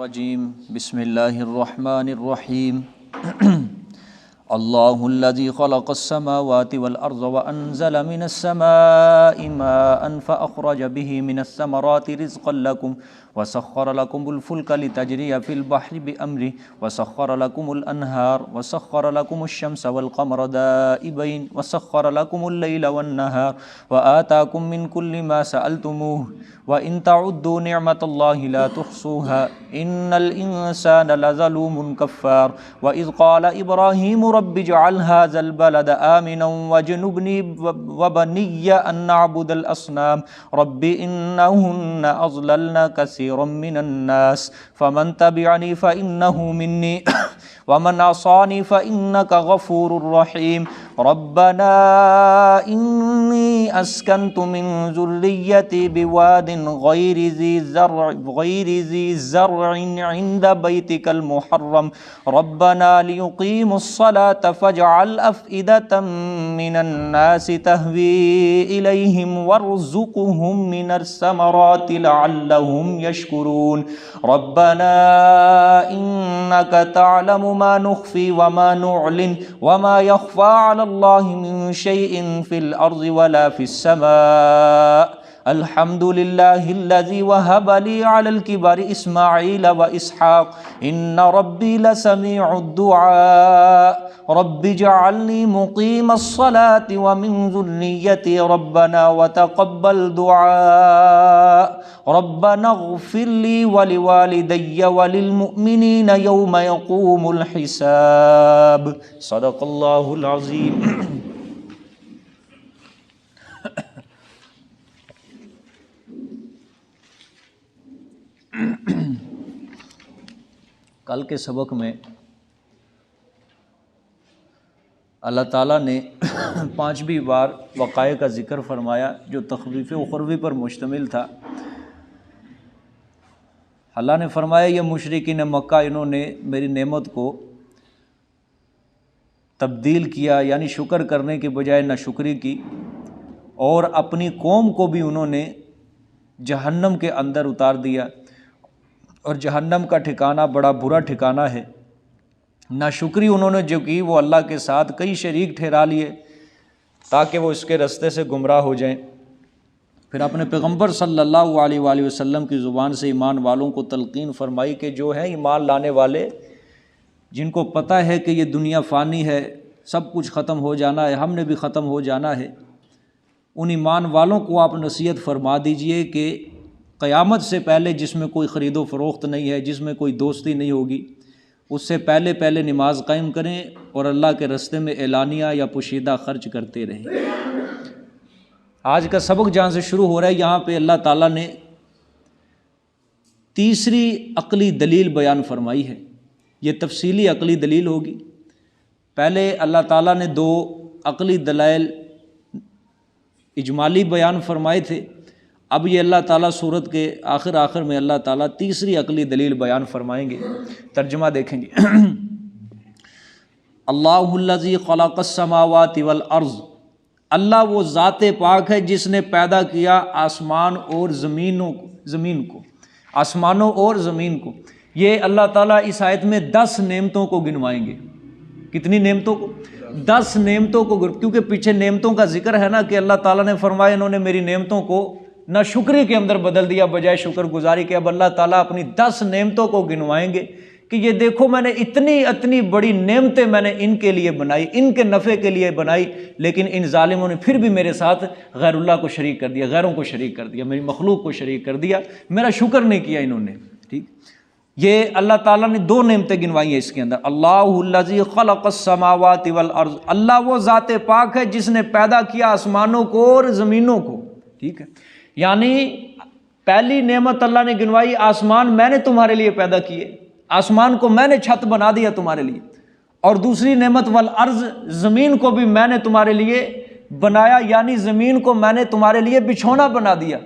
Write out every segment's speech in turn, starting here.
الرجیم بسم اللہ الرحمن الرحیم اللہ الذی خلق السماوات والارض وانزل من السماء ماء فاخرج به من الثمرات رزقا لكم وسخر لكم الفلك لتجري في البحر بأمره وسخر لكم الأنهار وسخر لكم الشمس والقمر دائبين وسخر لكم الليل والنهار وآتاكم من كل ما سألتموه وإن تعدوا نعمة الله لا تحصوها إن الإنسان لظلوم كفار وإذ قال إبراهيم رب اجعل هذا البلد آمنا واجنبني وبني أن نعبد الأصنام رب إنهن أضللن كثيرا من الناس فمن تبعني فإنه مني ومن عصاني فإنك غفور رحيم ربنا إني أسكنت من ذريتي بواد غير ذي زرع عند بيتك المحرم ربنا ليقيموا الصلاة فاجعل أفئدة من الناس تهوي إليهم وارزقهم من الثمرات لعلهم يشكرون ربنا إنك تعلم ما نخفي وما نعلن وما يخفى على الله من شيء في الأرض ولا في السماء الحمد لله الذي وهب لي على الكبر إسماعيل وإسحاق إن ربي لسميع الدعاء رب اجعلني مقيم الصلاة ومن ذريتي ربنا وتقبل دعاء ربنا اغفر لي ولوالدي وللمؤمنين يوم يقوم الحساب صدق الله العظيم کل کے سبق میں اللہ تعالیٰ نے 5ویں بار وقائع کا ذکر فرمایا جو تخویف اخروی پر مشتمل تھا۔ اللہ نے فرمایا یہ مشرکین مکہ انہوں نے میری نعمت کو تبدیل کیا، یعنی شکر کرنے کے بجائے ناشکری کی، اور اپنی قوم کو بھی انہوں نے جہنم کے اندر اتار دیا، اور جہنم کا ٹھکانہ بڑا برا ٹھکانہ ہے۔ ناشکری انہوں نے جو کی وہ اللہ کے ساتھ کئی شریک ٹھہرا لیے تاکہ وہ اس کے رستے سے گمراہ ہو جائیں۔ پھر اپنے پیغمبر صلی اللہ علیہ وآلہ وسلم کی زبان سے ایمان والوں کو تلقین فرمائی کہ جو ہیں ایمان لانے والے، جن کو پتہ ہے کہ یہ دنیا فانی ہے، سب کچھ ختم ہو جانا ہے، ہم نے بھی ختم ہو جانا ہے، ان ایمان والوں کو آپ نصیحت فرما دیجئے کہ قیامت سے پہلے جس میں کوئی خرید و فروخت نہیں ہے، جس میں کوئی دوستی نہیں ہوگی، اس سے پہلے نماز قائم کریں اور اللہ کے رستے میں اعلانیہ یا پوشیدہ خرچ کرتے رہیں۔ آج کا سبق جہاں سے شروع ہو رہا ہے، یہاں پہ اللہ تعالیٰ نے تیسری عقلی دلیل بیان فرمائی ہے۔ یہ تفصیلی عقلی دلیل ہوگی۔ پہلے اللہ تعالیٰ نے 2 عقلی دلائل اجمالی بیان فرمائے تھے، اب یہ اللہ تعالیٰ سورت کے آخر میں اللہ تعالیٰ تیسری عقلی دلیل بیان فرمائیں گے۔ ترجمہ دیکھیں گے۔ اللہ الذی خلق السماوات والارض، اللہ وہ ذات پاک ہے جس نے پیدا کیا آسمان اور زمین کو، آسمانوں اور زمین کو۔ یہ اللہ تعالیٰ اس آیت میں 10 نعمتوں کو گنوائیں گے۔ کتنی نعمتوں کو؟ 10 نعمتوں کو، کیونکہ پیچھے نعمتوں کا ذکر ہے نا کہ اللہ تعالیٰ نے فرمایا انہوں نے میری نعمتوں کو نہ شکری کے اندر بدل دیا بجائے شکر گزاری کے۔ اب اللہ تعالیٰ اپنی 10 نعمتوں کو گنوائیں گے کہ یہ دیکھو میں نے اتنی بڑی نعمتیں میں نے ان کے لیے بنائی، ان کے نفع کے لیے بنائی، لیکن ان ظالموں نے پھر بھی میرے ساتھ غیر اللہ کو شریک کر دیا، غیروں کو شریک کر دیا، میری مخلوق کو شریک کر دیا، میرا شکر نہیں کیا انہوں نے۔ ٹھیک، یہ اللہ تعالیٰ نے 2 نعمتیں گنوائی ہیں اس کے اندر۔ اللہ الذی خلق السماوات والارض، اللہ وہ ذات پاک ہے جس نے پیدا کیا آسمانوں کو اور زمینوں کو۔ ٹھیک ہے، یعنی پہلی نعمت اللہ نے گنوائی، آسمان میں نے تمہارے لیے پیدا کیے، آسمان کو میں نے چھت بنا دیا تمہارے لیے، اور دوسری نعمت والارض، زمین کو بھی میں نے تمہارے لیے بنایا، یعنی زمین کو میں نے تمہارے لیے بچھونا بنا دیا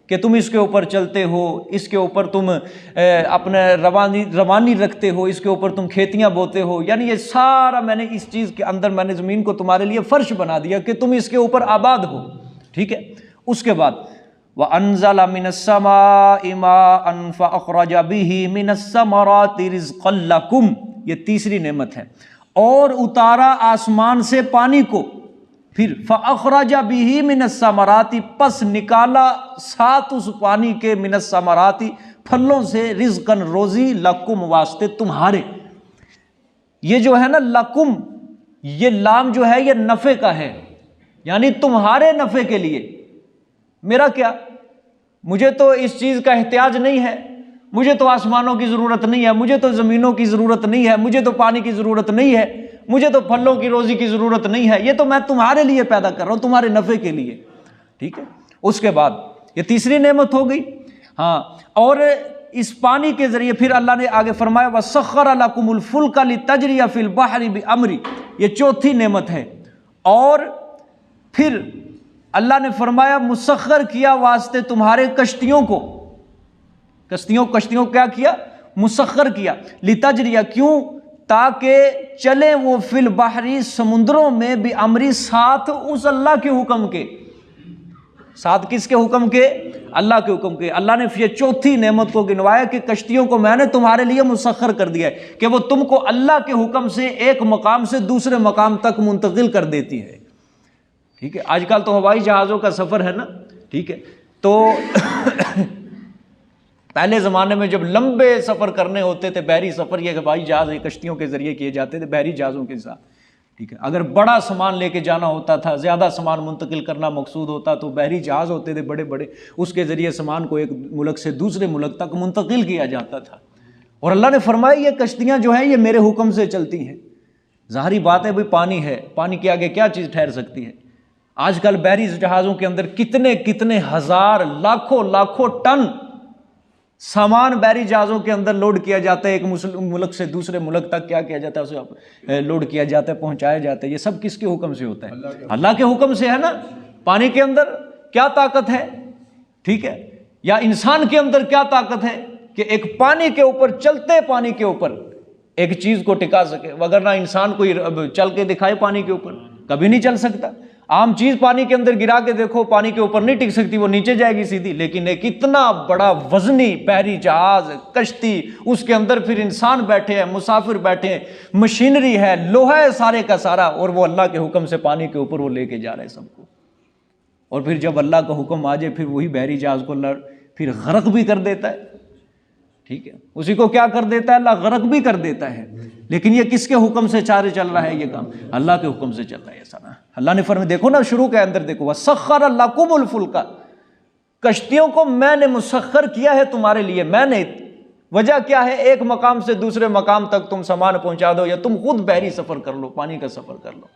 کہ تم اس کے اوپر چلتے ہو، اس کے اوپر تم اپنے روانی رکھتے ہو، اس کے اوپر تم کھیتیاں بوتے ہو، یعنی یہ سارا میں نے اس چیز کے اندر میں نے زمین کو تمہارے لیے فرش بنا دیا کہ تم اس کے اوپر آباد ہو۔ ٹھیک ہے، اس کے بعد وَأَنزَلَ مِنَ السَّمَاءِ مَاءً فَأَخْرَجَ بِهِ مِنَ الثَّمَرَاتِ رِزْقًا لَكُمْ، یہ تیسری نعمت ہے، اور اتارا آسمان سے پانی کو، پھر فَأَخْرَجَ بِهِ مِنَ الثَّمَرَاتِ، پس نکالا ساتھ اس پانی کے، مِنَ الثَّمَرَاتِ پھلوں سے، رزقاً روزی، لکم واسطے تمہارے۔ یہ جو ہے نا لکم، یہ لام جو ہے یہ نفع کا ہے، یعنی تمہارے نفع کے لیے۔ میرا کیا، مجھے تو اس چیز کا احتیاج نہیں ہے، مجھے تو آسمانوں کی ضرورت نہیں ہے، مجھے تو زمینوں کی ضرورت نہیں ہے، مجھے تو پانی کی ضرورت نہیں ہے، مجھے تو پھلوں کی روزی کی ضرورت نہیں ہے، یہ تو میں تمہارے لیے پیدا کر رہا ہوں، تمہارے نفع کے لیے، ٹھیک ہے۔ اس کے بعد یہ تیسری نعمت ہو گئی، ہاں، اور اس پانی کے ذریعے پھر اللہ نے آگے فرمایا وَسَخَّرَ لَكُمُ الْفُلْكَ لِتَجْرِيَ فِي الْبَحْرِ بِأَمْرِهِ، یہ چوتھی نعمت ہے۔ اور پھر اللہ نے فرمایا مسخر کیا واسطے تمہارے کشتیوں کو، کشتیوں کیا کیا، مسخر کیا، لِتَجْرِيَ کیوں، تاکہ چلیں وہ فی البحر سمندروں میں، بِأَمْرِ ساتھ اس اللہ کے حکم کے، ساتھ کس کے حکم کے، اللہ کے حکم کے۔ اللہ نے یہ چوتھی نعمت کو گنوایا کہ کشتیوں کو میں نے تمہارے لیے مسخر کر دیا ہے کہ وہ تم کو اللہ کے حکم سے ایک مقام سے دوسرے مقام تک منتقل کر دیتی ہے، ٹھیک ہے۔ آج کل تو ہوائی جہازوں کا سفر ہے نا، ٹھیک ہے، تو پہلے زمانے میں جب لمبے سفر کرنے ہوتے تھے، بحری سفر، یہ ہوائی جہاز کشتیوں کے ذریعے کیے جاتے تھے، بحری جہازوں کے ساتھ، ٹھیک ہے۔ اگر بڑا سامان لے کے جانا ہوتا تھا، زیادہ سامان منتقل کرنا مقصود ہوتا تو بحری جہاز ہوتے تھے بڑے بڑے، اس کے ذریعے سامان کو ایک ملک سے دوسرے ملک تک منتقل کیا جاتا تھا۔ اور اللہ نے فرمایا یہ کشتیاں جو ہیں یہ میرے حکم سے چلتی ہیں۔ ظاہری بات ہے بھئی پانی ہے، پانی کے آگے کیا چیز ٹھہر سکتی ہے؟ آج کل بحری جہازوں کے اندر کتنے ہزار لاکھوں ٹن سامان بحری جہازوں کے اندر لوڈ کیا جاتا ہے، ایک ملک سے دوسرے ملک تک کیا کیا جاتا ہے، اسے لوڈ کیا جاتا ہے، پہنچایا جاتا ہے۔ یہ سب کس کے حکم سے ہوتا ہے؟ اللہ کے حکم سے ہے نا۔ پانی کے اندر کیا طاقت ہے، ٹھیک ہے، یا انسان کے اندر کیا طاقت ہے کہ ایک پانی کے اوپر، چلتے پانی کے اوپر ایک چیز کو ٹکا سکے، وگرنہ انسان کوئی چل کے دکھائے پانی کے اوپر کبھی نہیں چل سکتا۔ عام چیز پانی کے اندر گرا کے دیکھو، پانی کے اوپر نہیں ٹک سکتی، وہ نیچے جائے گی سیدھی، لیکن ایک اتنا بڑا وزنی بحری جہاز، کشتی، اس کے اندر پھر انسان بیٹھے ہیں، مسافر بیٹھے ہیں، مشینری ہے، لوہا ہے سارے کا سارا، اور وہ اللہ کے حکم سے پانی کے اوپر وہ لے کے جا رہے ہیں سب کو۔ اور پھر جب اللہ کا حکم آ جائے پھر وہی بحری جہاز کو اللہ پھر غرق بھی کر دیتا ہے، ٹھیک ہے، اسی کو کیا کر دیتا ہے، اللہ غرق بھی کر دیتا ہے۔ لیکن یہ کس کے حکم سے چل رہا ہے یہ کام؟ اللہ کے حکم سے چل رہا ہے سارا۔ اللہ نے فرمایا، دیکھو نا شروع کے اندر دیکھو، وَسَخَّرَ لَكُمُ الْفُلْكَ، کشتیوں کو میں نے مسخر کیا ہے تمہارے لیے، میں نے، وجہ کیا ہے، ایک مقام سے دوسرے مقام تک تم سامان پہنچا دو، یا تم خود بحری سفر کر لو، پانی کا سفر کر لو،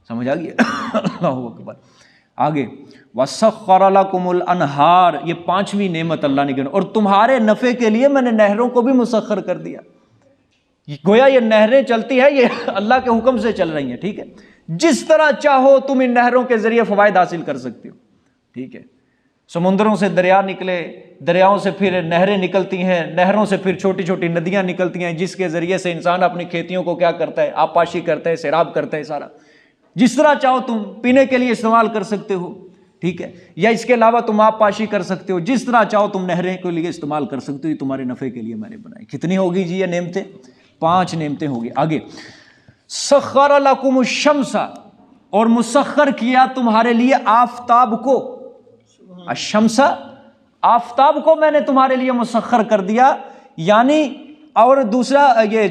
سمجھ آ گیا؟ اللہ اکبر۔ آگے وَسَخَّرَ لَكُمُ الْأَنْهَارَ، یہ پانچویں نعمت اللہ نے گنوائی، اور تمہارے نفع کے لیے میں نے نہروں کو بھی مسخر کر دیا۔ گویا یہ نہریں چلتی ہیں، یہ اللہ کے حکم سے چل رہی ہیں، ٹھیک ہے۔ جس طرح چاہو تم ان نہروں کے ذریعے فوائد حاصل کر سکتے ہو، ٹھیک ہے۔ سمندروں سے دریا نکلے، دریاؤں سے پھر نہریں نکلتی ہیں، نہروں سے پھر چھوٹی چھوٹی ندیاں نکلتی ہیں، جس کے ذریعے سے انسان اپنی کھیتیوں کو کیا کرتا ہے، آبپاشی کرتا ہے، سیراب کرتا ہے سارا۔ جس طرح چاہو تم پینے کے لیے استعمال کر سکتے ہو، ٹھیک ہے، یا اس کے علاوہ تم آبپاشی کر سکتے ہو، جس طرح چاہو تم نہریں کے لیے استعمال کر سکتے ہو، یہ تمہارے نفع کے لیے میں نے بنائی۔ کتنی ہوگی جی یہ نعمتیں؟ 5 نعمتیں ہوگی۔ آگے سخر لکم الشمس، اور مسخر کیا تمہارے لیے آفتاب کو، الشمس، آفتاب کو میں نے تمہارے لیے مسخر کر دیا، یعنی، اور دوسرا یہ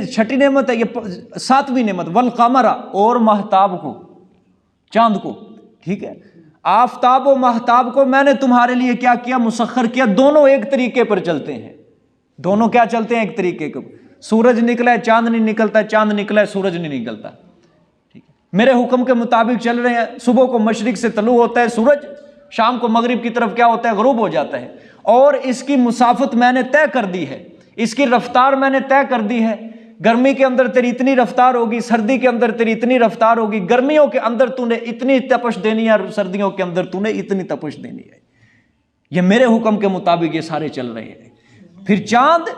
چھٹی نعمت ہے، یہ 7ویں نعمت، والقمر، اور مہتاب کو، چاند کو، ٹھیک ہے۔ آفتاب و مہتاب کو میں نے تمہارے لیے کیا کیا، مسخر کیا، دونوں ایک طریقے پر چلتے ہیں، دونوں کیا چلتے ہیں، ایک طریقے کے۔ سورج نکلا ہے چاند نہیں نکلتا، چاند نکلا ہے سورج نہیں نکلتا، ٹھیک ہے، میرے حکم کے مطابق چل رہے ہیں۔ صبح کو مشرق سے طلوع ہوتا ہے سورج، شام کو مغرب کی طرف کیا ہوتا ہے، غروب ہو جاتا ہے، اور اس کی مسافت میں نے طے کر دی ہے، اس کی رفتار میں نے طے کر دی ہے۔ گرمی کے اندر تیری اتنی رفتار ہوگی، سردی کے اندر تیری اتنی رفتار ہوگی، گرمیوں کے اندر تو نے اتنی تپش دینی ہے، اور سردیوں کے اندر تو نے اتنی تپش دینی ہے۔ یہ میرے حکم کے مطابق یہ سارے چل رہے ہیں۔ پھر چاند،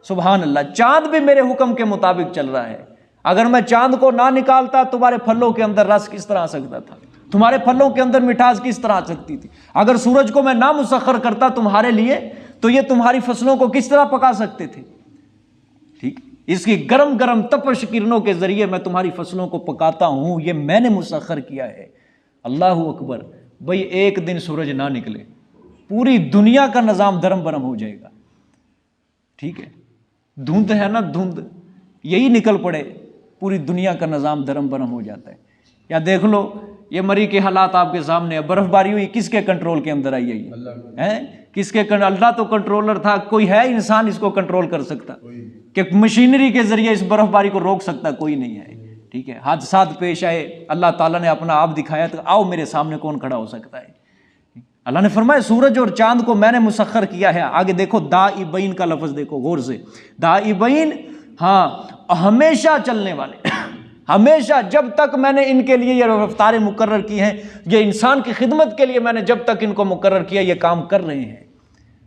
سبحان اللہ، چاند بھی میرے حکم کے مطابق چل رہا ہے۔ اگر میں چاند کو نہ نکالتا تمہارے پھلوں کے اندر رس کس طرح آ سکتا تھا؟ تمہارے پھلوں کے اندر مٹھاس کس طرح آ سکتی تھی؟ اگر سورج کو میں نہ مسخر کرتا تمہارے لیے تو یہ تمہاری فصلوں کو کس طرح پکا سکتے تھے؟ ٹھیک، اس کی گرم گرم تپش کرنوں کے ذریعے میں تمہاری فصلوں کو پکاتا ہوں، یہ میں نے مسخر کیا ہے۔ اللہ اکبر۔ بھئی ایک دن سورج نہ نکلے، پوری دنیا کا نظام دھرم برم ہو جائے گا۔ ٹھیک ہے، دھند ہے نا، دھند یہی نکل پڑے، پوری دنیا کا نظام دھرم برم ہو جاتا ہے۔ یا دیکھ لو یہ مری کے حالات آپ کے سامنے، برف باری ہوئی، کس کے کنٹرول کے اندر آئی ہے؟ کس کے اللہ تو کنٹرولر تھا، کوئی ہے انسان اس کو کنٹرول کر سکتا کہ مشینری کے ذریعے اس برف باری کو روک سکتا؟ کوئی نہیں ہے۔ ٹھیک ہے، حادثات پیش آئے، اللہ تعالیٰ نے اپنا آپ دکھایا تو آؤ میرے سامنے کون کھڑا ہو سکتا ہے؟ اللہ نے فرمایا سورج اور چاند کو میں نے مسخر کیا ہے۔ آگے دیکھو دائبین کا لفظ دیکھو غور سے، دائبین، ہاں ہمیشہ چلنے والے، ہمیشہ، جب تک میں نے ان کے لیے یہ رفتاریں مقرر کی ہیں، یہ انسان کی خدمت کے لیے میں نے جب تک ان کو مقرر کیا یہ کام کر رہے ہیں۔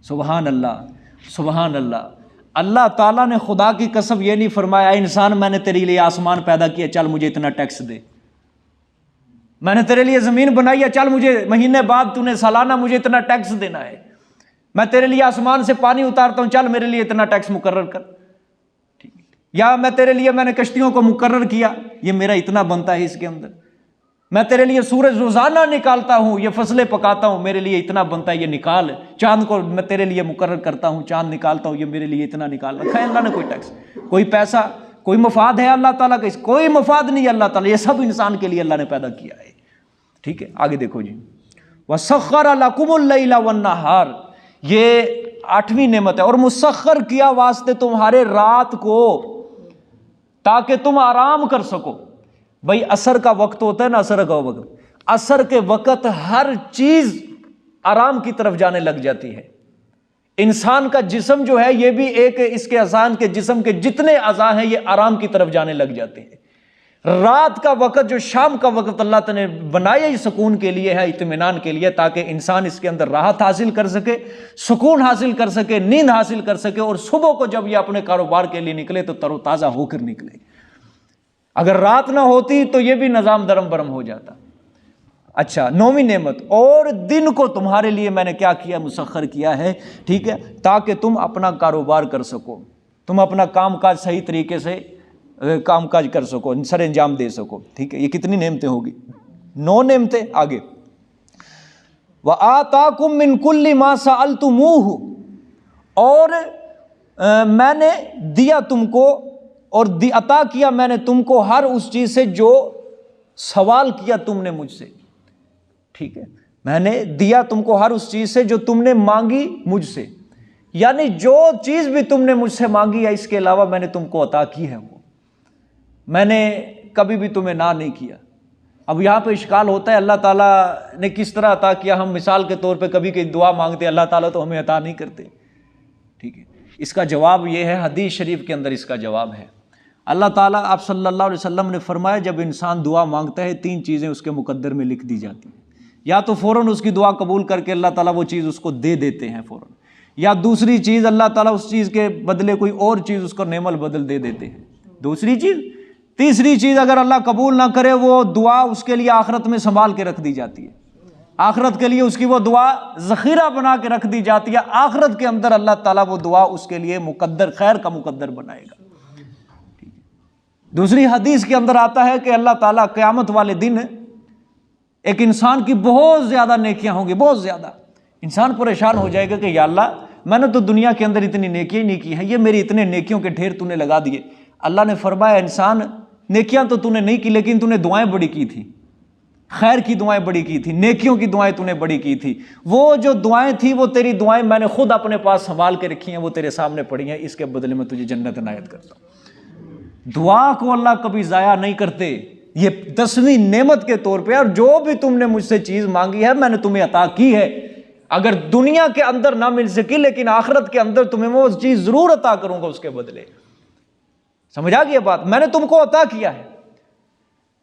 سبحان اللہ، سبحان اللہ۔ اللہ تعالیٰ نے خدا کی قسم یہ نہیں فرمایا اے انسان میں نے تیرے لیے آسمان پیدا کیا چل مجھے اتنا ٹیکس دے، میں نے تیرے لیے زمین بنائی ہے چل مجھے مہینے بعد تو نے سالانہ مجھے اتنا ٹیکس دینا ہے، میں تیرے لیے آسمان سے پانی اتارتا ہوں چل میرے لیے اتنا ٹیکس مقرر کر، یا میں تیرے لیے میں نے کشتیوں کو مقرر کیا یہ میرا اتنا بنتا ہے اس کے اندر، میں تیرے لیے سورج روزانہ نکالتا ہوں یہ فصلیں پکاتا ہوں میرے لیے اتنا بنتا ہے یہ نکال، چاند کو میں تیرے لیے مقرر کرتا ہوں چاند نکالتا ہوں یہ میرے لیے اتنا نکال رکھا ہے اللہ نے، کوئی ٹیکس، کوئی پیسہ، کوئی مفاد ہے اللہ تعالیٰ کا؟ کوئی مفاد نہیں ہے اللہ تعالیٰ، یہ سب انسان کے لیے اللہ نے پیدا کیا ہے۔ ٹھیک ہے، آگے دیکھو جی، وَسَخَّرَ لَكُمُ اللَّيْلَ وَالنَّهَارَ، یہ 8ویں نعمت ہے، اور مسخر کیا واسطے تمہارے رات کو تاکہ تم آرام کر سکو۔ بھائی عصر کا وقت ہوتا ہے نا، عصر کا وقت، عصر کے وقت ہر چیز آرام کی طرف جانے لگ جاتی ہے۔ انسان کا جسم جو ہے یہ بھی ایک اس کے انسان کے جسم کے جتنے اعضاء ہیں یہ آرام کی طرف جانے لگ جاتے ہیں۔ رات کا وقت جو شام کا وقت اللہ تعالیٰ نے بنایا ہی سکون کے لیے ہے، اطمینان کے لیے، تاکہ انسان اس کے اندر راحت حاصل کر سکے، سکون حاصل کر سکے، نیند حاصل کر سکے، اور صبح کو جب یہ اپنے کاروبار کے لیے نکلے تو تر و تازہ ہو کر نکلے۔ اگر رات نہ ہوتی تو یہ بھی نظام درم برم ہو جاتا۔ اچھا، 9ویں نعمت، اور دن کو تمہارے لیے میں نے کیا کیا؟ مسخر کیا ہے، ٹھیک ہے، تاکہ تم اپنا کاروبار کر سکو، تم اپنا کام کاج صحیح طریقے سے کام کاج کر سکو، سر انجام دے سکو۔ ٹھیک ہے، یہ کتنی نعمتیں ہوگی؟ 9 نعمتیں۔ آگے وَآتَاكُم مِّن كُلِّ مَا سَأَلْتُمُوهُ، اور میں نے دیا تم کو، اور عطا کیا میں نے تم کو ہر اس چیز سے جو سوال کیا تم نے مجھ سے۔ ٹھیک ہے، میں نے دیا تم کو ہر اس چیز سے جو تم نے مانگی مجھ سے، یعنی جو چیز بھی تم نے مجھ سے مانگی ہے اس کے علاوہ میں نے تم کو عطا کی ہے، وہ میں نے کبھی بھی تمہیں نہ نہیں کیا۔ اب یہاں پہ اشکال ہوتا ہے اللہ تعالیٰ نے کس طرح عطا کیا؟ ہم مثال کے طور پہ کبھی کوئی دعا مانگتے اللہ تعالیٰ تو ہمیں عطا نہیں کرتے۔ ٹھیک ہے، اس کا جواب یہ ہے، حدیث شریف کے اندر اس کا جواب ہے۔ اللہ تعالیٰ، آپ صلی اللہ علیہ وسلم نے فرمایا جب انسان دعا مانگتا ہے 3 چیزیں اس کے مقدر میں لکھ دی جاتی ہیں، یا تو فوراً اس کی دعا قبول کر کے اللہ تعالیٰ وہ چیز اس کو دے دیتے ہیں فوراً، یا دوسری چیز اللہ تعالیٰ اس چیز کے بدلے کوئی اور چیز اس کو نعم البدل دے دیتے ہیں، دوسری چیز۔ تیسری چیز اگر اللہ قبول نہ کرے وہ دعا اس کے لیے آخرت میں سنبھال کے رکھ دی جاتی ہے، آخرت کے لیے اس کی وہ دعا ذخیرہ بنا کے رکھ دی جاتی ہے، آخرت کے اندر اللہ تعالیٰ وہ دعا اس کے لیے مقدر، خیر کا مقدر بنائے گا۔ دوسری حدیث کے اندر آتا ہے کہ اللہ تعالیٰ قیامت والے دن ایک انسان کی بہت زیادہ نیکیاں ہوں گی، بہت زیادہ، انسان پریشان ہو جائے گا کہ یا اللہ میں نے تو دنیا کے اندر اتنی نیکیاں نہیں کی ہیں، یہ میری اتنے نیکیوں کے ڈھیر تو نے لگا دیے۔ اللہ نے فرمایا انسان نیکیاں تو تو نے نہیں کی لیکن تو نے دعائیں بڑی کی تھی، خیر کی دعائیں بڑی کی تھی، نیکیوں کی دعائیں تو نے بڑی کی تھی، وہ جو دعائیں تھیں وہ تیری دعائیں میں نے خود اپنے پاس سنبھال کے رکھی ہیں، وہ تیرے سامنے پڑی ہیں، اس کے بدلے میں تجھے جنت عنایت کرتا ہوں۔ دعا کو اللہ کبھی ضائع نہیں کرتے، یہ 10ویں نعمت کے طور پہ، اور جو بھی تم نے مجھ سے چیز مانگی ہے میں نے تمہیں عطا کی ہے، اگر دنیا کے اندر نہ مل سکی لیکن آخرت کے اندر تمہیں وہ چیز ضرور عطا کروں گا اس کے بدلے۔ سمجھ آ گئی بات؟ میں نے تم کو عطا کیا ہے۔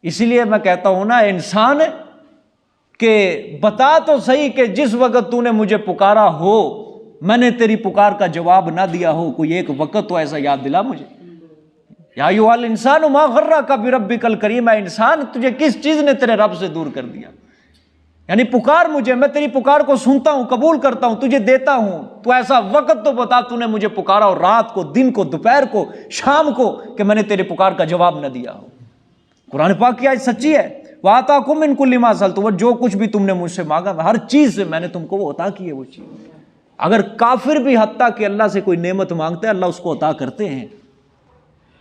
اسی لیے میں کہتا ہوں نا انسان کہ بتا تو صحیح کہ جس وقت تو نے مجھے پکارا ہو میں نے تیری پکار کا جواب نہ دیا ہو، کوئی ایک وقت تو ایسا یاد دلا مجھے۔ یا ایھا الانسان ما غرک بربک الکریم، اے انسان تجھے کس چیز نے تیرے رب سے دور کر دیا؟ یعنی پکار مجھے، میں تیری پکار کو سنتا ہوں، قبول کرتا ہوں، تجھے دیتا ہوں، تو ایسا وقت تو بتا تو نے مجھے پکارا اور رات کو، دن کو، دوپہر کو، شام کو، کہ میں نے تیرے پکار کا جواب نہ دیا ہو۔ قرآن پاک کی آیت سچی ہے، وَآتَاكُم مِّن كُلِّ مَا سَأَلْتُمُوهُ، جو کچھ بھی تم نے مجھ سے مانگا ہر چیز سے میں نے تم کو وہ عطا کی ہے وہ چیز۔ اگر کافر بھی حتیٰ کہ اللہ سے کوئی نعمت مانگتا ہے اللہ اس کو عطا کرتے ہیں،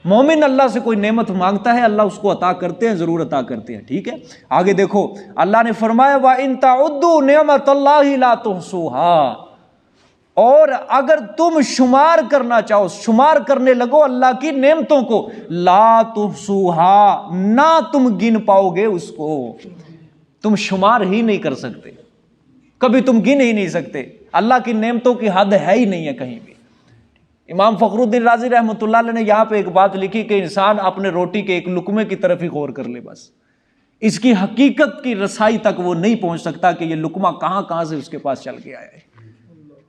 مومن اللہ سے کوئی نعمت مانگتا ہے اللہ اس کو عطا کرتے ہیں، ضرور عطا کرتے ہیں، ٹھیک ہے۔ آگے دیکھو اللہ نے فرمایا وَإِن تَعُدُّوا نِعْمَتَ اللَّهِ لَا تُحْصُوهَا، اور اگر تم شمار کرنا چاہو، شمار کرنے لگو اللہ کی نعمتوں کو، لا تحصوها، نہ تم گن پاؤ گے اس کو، تم شمار ہی نہیں کر سکتے، کبھی تم گن ہی نہیں سکتے، اللہ کی نعمتوں کی حد ہے ہی نہیں ہے کہیں بھی۔ امام فخر الدین رازی رحمۃ اللہ علیہ نے یہاں پہ ایک بات لکھی کہ انسان اپنے روٹی کے ایک لقمے کی طرف ہی غور کر لے، بس اس کی حقیقت کی رسائی تک وہ نہیں پہنچ سکتا کہ یہ لقمہ کہاں کہاں سے اس کے پاس چل کے آیا ہے،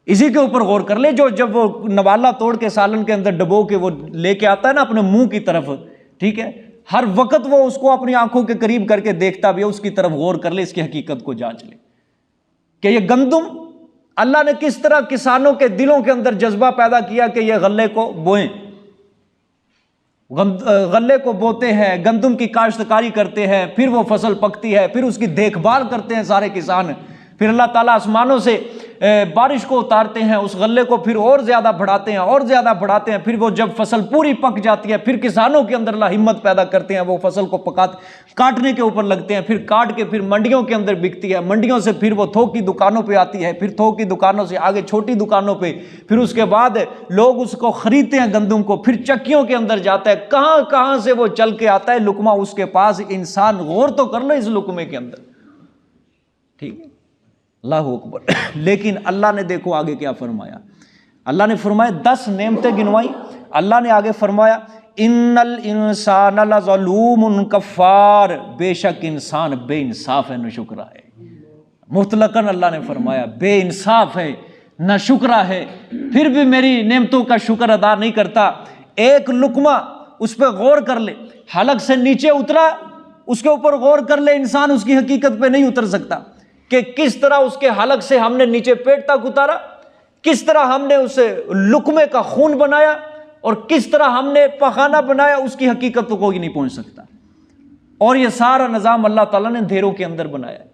اسی کے اوپر غور کر لے۔ جو جب وہ نوالا توڑ کے سالن کے اندر ڈبو کے وہ لے کے آتا ہے نا اپنے منہ کی طرف، ٹھیک ہے، ہر وقت وہ اس کو اپنی آنکھوں کے قریب کر کے دیکھتا بھی ہے، اس کی طرف غور کر لے، اس کی حقیقت کو جانچ لے کہ یہ گندم اللہ نے کس طرح کسانوں کے دلوں کے اندر جذبہ پیدا کیا کہ یہ غلے کو بوئیں، غلے کو بوتے ہیں، گندم کی کاشتکاری کرتے ہیں، پھر وہ فصل پکتی ہے، پھر اس کی دیکھ بھال کرتے ہیں سارے کسان، پھر اللہ تعالیٰ آسمانوں سے بارش کو اتارتے ہیں، اس غلے کو پھر اور زیادہ بڑھاتے ہیں اور زیادہ بڑھاتے ہیں، پھر وہ جب فصل پوری پک جاتی ہے پھر کسانوں کے اندر اللہ ہمت پیدا کرتے ہیں، وہ فصل کو کاٹنے کے اوپر لگتے ہیں، پھر کاٹ کے پھر منڈیوں کے اندر بکتی ہے، منڈیوں سے پھر وہ تھوک کی دکانوں پہ آتی ہے، پھر تھوک کی دکانوں سے آگے چھوٹی دکانوں پہ، پھر اس کے بعد لوگ اس کو خریدتے ہیں گندم کو، پھر چکیوں کے اندر جاتا ہے، کہاں کہاں سے وہ چل کے آتا ہے لقمہ اس کے پاس۔ انسان غور تو کر لو اس لقمے کے اندر، ٹھیک ہے، اللہ اکبر۔ لیکن اللہ نے دیکھو آگے کیا فرمایا، اللہ نے فرمایا 10 نعمتیں گنوائی، اللہ نے آگے فرمایا ان الانسان لظلوم کفار، بے شک انسان بے انصاف ہے، ناشکرا ہے۔ مطلقاً اللہ نے فرمایا بے انصاف ہے، ناشکرا ہے، پھر بھی میری نعمتوں کا شکر ادا نہیں کرتا۔ ایک لقمہ اس پہ غور کر لے، حلق سے نیچے اترا، اس کے اوپر غور کر لے، انسان اس کی حقیقت پہ نہیں اتر سکتا کہ کس طرح اس کے حلق سے ہم نے نیچے پیٹ تک اتارا، کس طرح ہم نے اسے لقمے کا خون بنایا، اور کس طرح ہم نے پخانہ بنایا، اس کی حقیقت تو کوئی نہیں پہنچ سکتا۔ اور یہ سارا نظام اللہ تعالیٰ نے اندھیروں کے اندر بنایا ہے،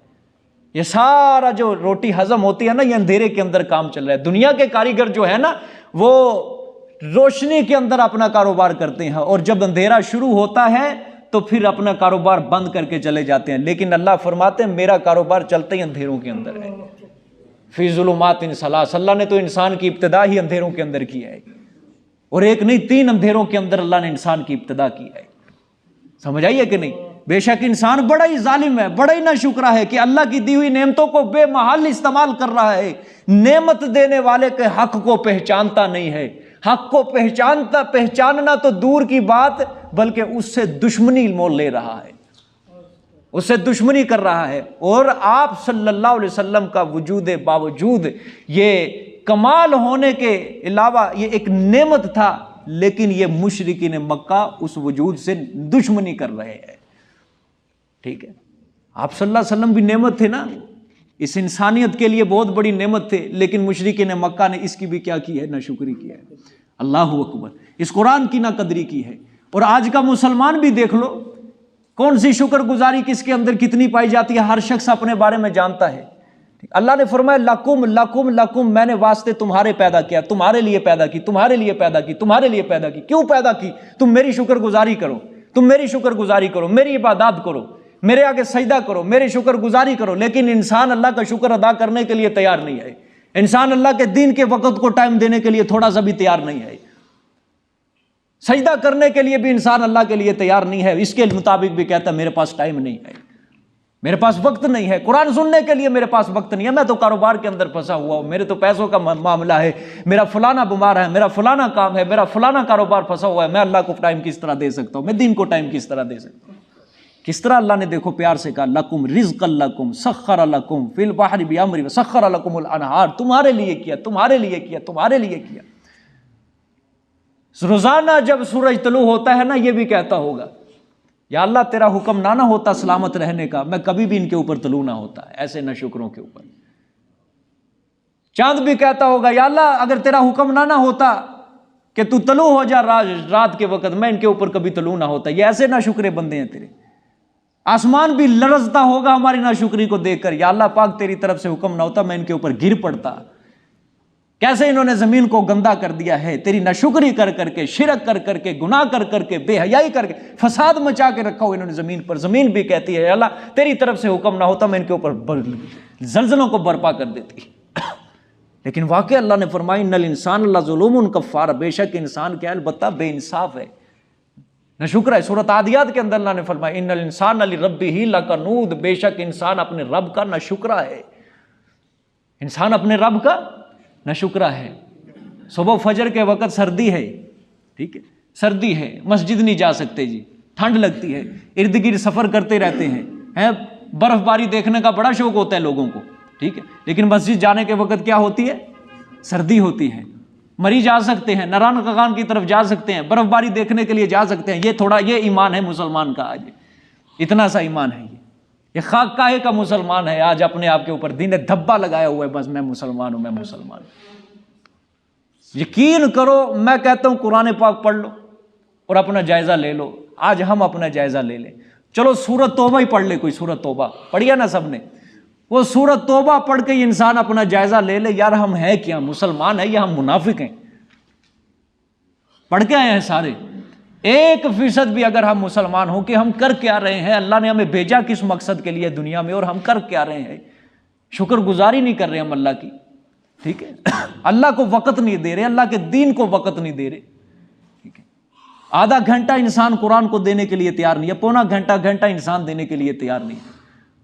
یہ سارا جو روٹی ہضم ہوتی ہے نا یہ اندھیرے کے اندر کام چل رہا ہے۔ دنیا کے کاریگر جو ہے نا وہ روشنی کے اندر اپنا کاروبار کرتے ہیں، اور جب اندھیرا شروع ہوتا ہے تو پھر اپنا کاروبار بند کر کے چلے جاتے ہیں، لیکن اللہ فرماتے ہیں میرا کاروبار چلتا ہی اندھیروں کے اندر ہے۔ فی ظلمات ثلاث، اللہ نے تو انسان کی ابتدا ہی اندھیروں کے اندر کی ہے، اور ایک نہیں 3 اندھیروں کے اندر اللہ نے انسان کی ابتدا کی ہے۔ سمجھ آئیے کہ نہیں؟ بے شک انسان بڑا ہی ظالم ہے، بڑا ہی ناشکرا ہے کہ اللہ کی دی ہوئی نعمتوں کو بے محال استعمال کر رہا ہے، نعمت دینے والے کے حق کو پہچانتا نہیں ہے، حق کو پہچاننا تو دور کی بات، بلکہ اس سے دشمنی مول لے رہا ہے، اس سے دشمنی کر رہا ہے۔ اور آپ صلی اللہ علیہ وسلم کا وجود باوجود یہ کمال ہونے کے علاوہ یہ ایک نعمت تھا، لیکن یہ مشرکین مکہ اس وجود سے دشمنی کر رہے ہیں، ٹھیک ہے۔ آپ صلی اللہ علیہ وسلم بھی نعمت تھے نا، اس انسانیت کے لیے بہت بڑی نعمت تھے، لیکن مشرکین مکہ نے اس کی بھی کیا کی ہے؟ ناشکری کی ہے۔ اللہ اکبر، اس قرآن کی ناقدری کی ہے۔ اور آج کا مسلمان بھی دیکھ لو، کون سی شکر گزاری کس کے اندر کتنی پائی جاتی ہے، ہر شخص اپنے بارے میں جانتا ہے۔ اللہ نے فرمایا لکم لکم لکم، میں نے واسطے تمہارے پیدا کیا، تمہارے لیے پیدا کی، تمہارے لیے پیدا کی، تمہارے لیے پیدا کی۔ کیوں پیدا کی؟ تم میری شکر گزاری کرو، تم میری شکر گزاری کرو، میری عبادات کرو، میرے آگے سجدہ کرو، میری شکر گزاری کرو۔ لیکن انسان اللہ کا شکر ادا کرنے کے لیے تیار نہیں ہے، انسان اللہ کے دین کے وقت کو ٹائم دینے کے لیے تھوڑا سا بھی تیار نہیں ہے، سجدہ کرنے کے لیے بھی انسان اللہ کے لیے تیار نہیں ہے، اس کے مطابق بھی کہتا ہے میرے پاس ٹائم نہیں ہے، میرے پاس وقت نہیں ہے، قرآن سننے کے لیے میرے پاس وقت نہیں ہے، میں تو کاروبار کے اندر پھنسا ہوا ہوں، میرے تو پیسوں کا معاملہ ہے، میرا فلانا بیمار ہے، میرا فلانا کام ہے، میرا فلانا کاروبار پھنسا ہوا ہے، میں اللہ کو ٹائم کس طرح دے سکتا ہوں، میں دین کو ٹائم کس طرح دے سکتا ہوں؟ کس طرح اللہ نے دیکھو پیار سے کہا لکم رزقا لکم سخر لکم فی البحر بامرہ وسخر لکم الانہار، تمہارے لیے کیا، تمہارے لیے کیا، تمہارے لیے کیا۔ روزانہ جب سورج طلوع ہوتا ہے نا یہ بھی کہتا ہوگا یا اللہ تیرا حکم نہ ہوتا سلامت رہنے کا، میں کبھی بھی ان کے اوپر طلوع نہ ہوتا، ایسے ناشکروں کے اوپر۔ چاند بھی کہتا ہوگا یا اللہ اگر تیرا حکم نہ ہوتا کہ تو طلوع ہو جا رات کے وقت، میں ان کے اوپر کبھی طلوع نہ ہوتا۔ یہ ایسے ناشکرے بندے ہیں تیرے۔ آسمان بھی لرزتا ہوگا ہماری ناشکری کو دیکھ کر، یا اللہ پاک تیری طرف سے حکم نہ ہوتا میں ان کے اوپر گر پڑتا۔ کیسے انہوں نے زمین کو گندا کر دیا ہے تیری ناشکری کر کر کے، شرک کر کر کے، گناہ کر کر کے، بے حیائی کر کے، فساد مچا کے رکھا ہو انہوں نے زمین پر۔ زمین بھی کہتی ہے یا اللہ تیری طرف سے حکم نہ ہوتا میں ان کے اوپر زلزلوں کو برپا کر دیتی۔ لیکن واقع اللہ نے فرمایا ان الانسان لظلوم کفار، بے شک انسان کیا البتہ بے انصاف ہے، ناشکرا ہے۔ سورۃ عادیات کے اندر اللہ نے فرمایا ان الانسان لربہ لکنود، بے شک انسان اپنے رب کا ناشکرا ہے، انسان اپنے رب کا ناشکرا ہے۔ صبح فجر کے وقت سردی ہے، ٹھیک ہے، سردی ہے، مسجد نہیں جا سکتے جی، ٹھنڈ لگتی ہے، ارد گرد سفر کرتے رہتے ہیں، برف باری دیکھنے کا بڑا شوق ہوتا ہے لوگوں کو، ٹھیک ہے، لیکن مسجد جانے کے وقت کیا ہوتی ہے؟ سردی ہوتی ہے۔ مری جا سکتے ہیں، نران کغان کی طرف جا سکتے ہیں، برف باری دیکھنے کے لیے جا سکتے ہیں۔ یہ ایمان ہے مسلمان کا آج، اتنا سا ایمان ہے یہ خاک کاہے کا مسلمان ہے آج، اپنے آپ کے اوپر دین دھبا لگایا ہوا ہے، بس میں مسلمان ہوں، میں مسلمان ہوں۔ یقین کرو میں کہتا ہوں قرآن پاک پڑھ لو اور اپنا جائزہ لے لو۔ آج ہم اپنا جائزہ لے لیں، چلو سورۃ توبہ ہی پڑھ لے، کوئی سورۃ توبہ پڑھیا نا سب نے، وہ سورۃ توبہ پڑھ کے انسان اپنا جائزہ لے لے، یار ہم ہیں کیا؟ مسلمان ہیں یا ہم منافق ہیں؟ پڑھ کے آئے ہیں سارے، 1% بھی اگر ہم مسلمان ہوں کہ ہم کر کیا رہے ہیں، اللہ نے ہمیں بھیجا کس مقصد کے لیے دنیا میں، اور ہم کر کیا رہے ہیں؟ شکر گزاری نہیں کر رہے ہم اللہ کی، ٹھیک ہے، اللہ کو وقت نہیں دے رہے، اللہ کے دین کو وقت نہیں دے رہے، ٹھیک ہے۔ آدھا گھنٹہ انسان قرآن کو دینے کے لیے تیار نہیں ہے، پونا گھنٹہ انسان دینے کے لیے تیار نہیں ہے۔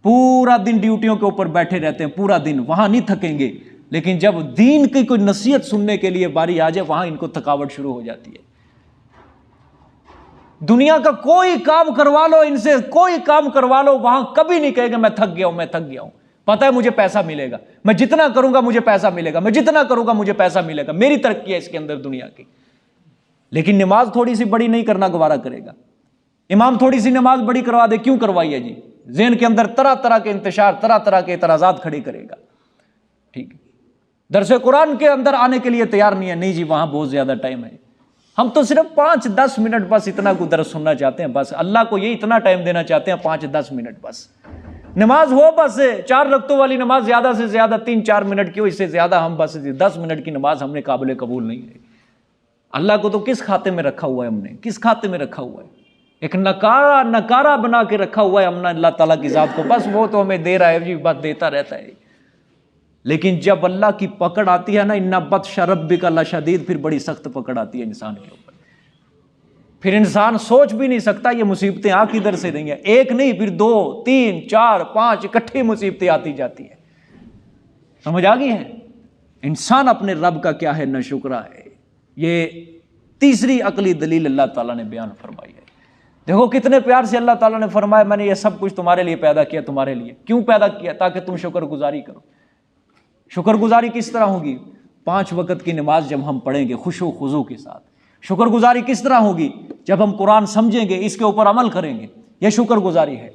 پورا دن ڈیوٹیوں کے اوپر بیٹھے رہتے ہیں، پورا دن وہاں نہیں تھکیں گے، لیکن جب دین کی کوئی نصیحت سننے کے لیے باری آ جائے وہاں ان کو تھکاوٹ شروع ہو جاتی ہے۔ دنیا کا کوئی کام کروا لو ان سے، کوئی کام کروا لو، وہاں کبھی نہیں کہے گا میں تھک گیا ہوں، میں تھک گیا ہوں، پتہ ہے مجھے پیسہ ملے گا، میں جتنا کروں گا مجھے پیسہ ملے گا، میں جتنا کروں گا مجھے پیسہ ملے گا، میری ترقی ہے اس کے اندر دنیا کی۔ لیکن نماز تھوڑی سی بڑی نہیں کرنا گوارا کرے گا، امام تھوڑی سی نماز بڑی کروا دے، کیوں کروائی ہے جی؟ ذہن کے اندر طرح طرح کے انتشار، طرح طرح کے اعتراضات کھڑے کرے گا، ٹھیک ہے۔ درس قرآن کے اندر آنے کے لیے تیار نہیں ہے، نہیں جی وہاں بہت زیادہ ٹائم ہے، ہم تو صرف 5-10 منٹ بس اتنا کو درس سننا چاہتے ہیں، بس اللہ کو یہ اتنا ٹائم دینا چاہتے ہیں 5-10 منٹ بس، نماز ہو بس 4 رکعتوں والی نماز زیادہ سے زیادہ 3-4 منٹ کی ہو، اس سے زیادہ ہم بس 10 منٹ کی نماز ہم نے قابل قبول نہیں ہے۔ اللہ کو تو کس کھاتے میں رکھا ہوا ہے ہم نے، کس کھاتے میں رکھا ہوا ہے؟ ایک نکارا بنا کے رکھا ہوا ہے ہم نے اللہ تعالیٰ کی ذات کو، بس وہ تو ہمیں دے رہا ہے جی، بس دیتا رہتا ہے۔ لیکن جب اللہ کی پکڑ آتی ہے نا، ان بطش ربک لشدید، پھر بڑی سخت پکڑ آتی ہے انسان کے اوپر، پھر انسان سوچ بھی نہیں سکتا یہ مصیبتیں آ کدھر سے رہی ہیں، ایک نہیں پھر 2 3 4 5 اکٹھی مصیبتیں آتی جاتی ہیں۔ سمجھ آ گئی ہے؟ انسان اپنے رب کا کیا ہے؟ ناشکرا ہے۔ یہ تیسری عقلی دلیل اللہ تعالیٰ نے بیان فرمائی ہے۔ دیکھو کتنے پیار سے اللہ تعالیٰ نے فرمایا میں نے یہ سب کچھ تمہارے لیے پیدا کیا، تمہارے لیے کیوں پیدا کیا؟ تاکہ تم شکر گزاری کرو۔ شکر گزاری کس طرح ہوگی؟ 5 وقت کی نماز جب ہم پڑھیں گے خشوع و خضوع کے ساتھ۔ شکر گزاری کس طرح ہوگی؟ جب ہم قرآن سمجھیں گے، اس کے اوپر عمل کریں گے، یہ شکر گزاری ہے۔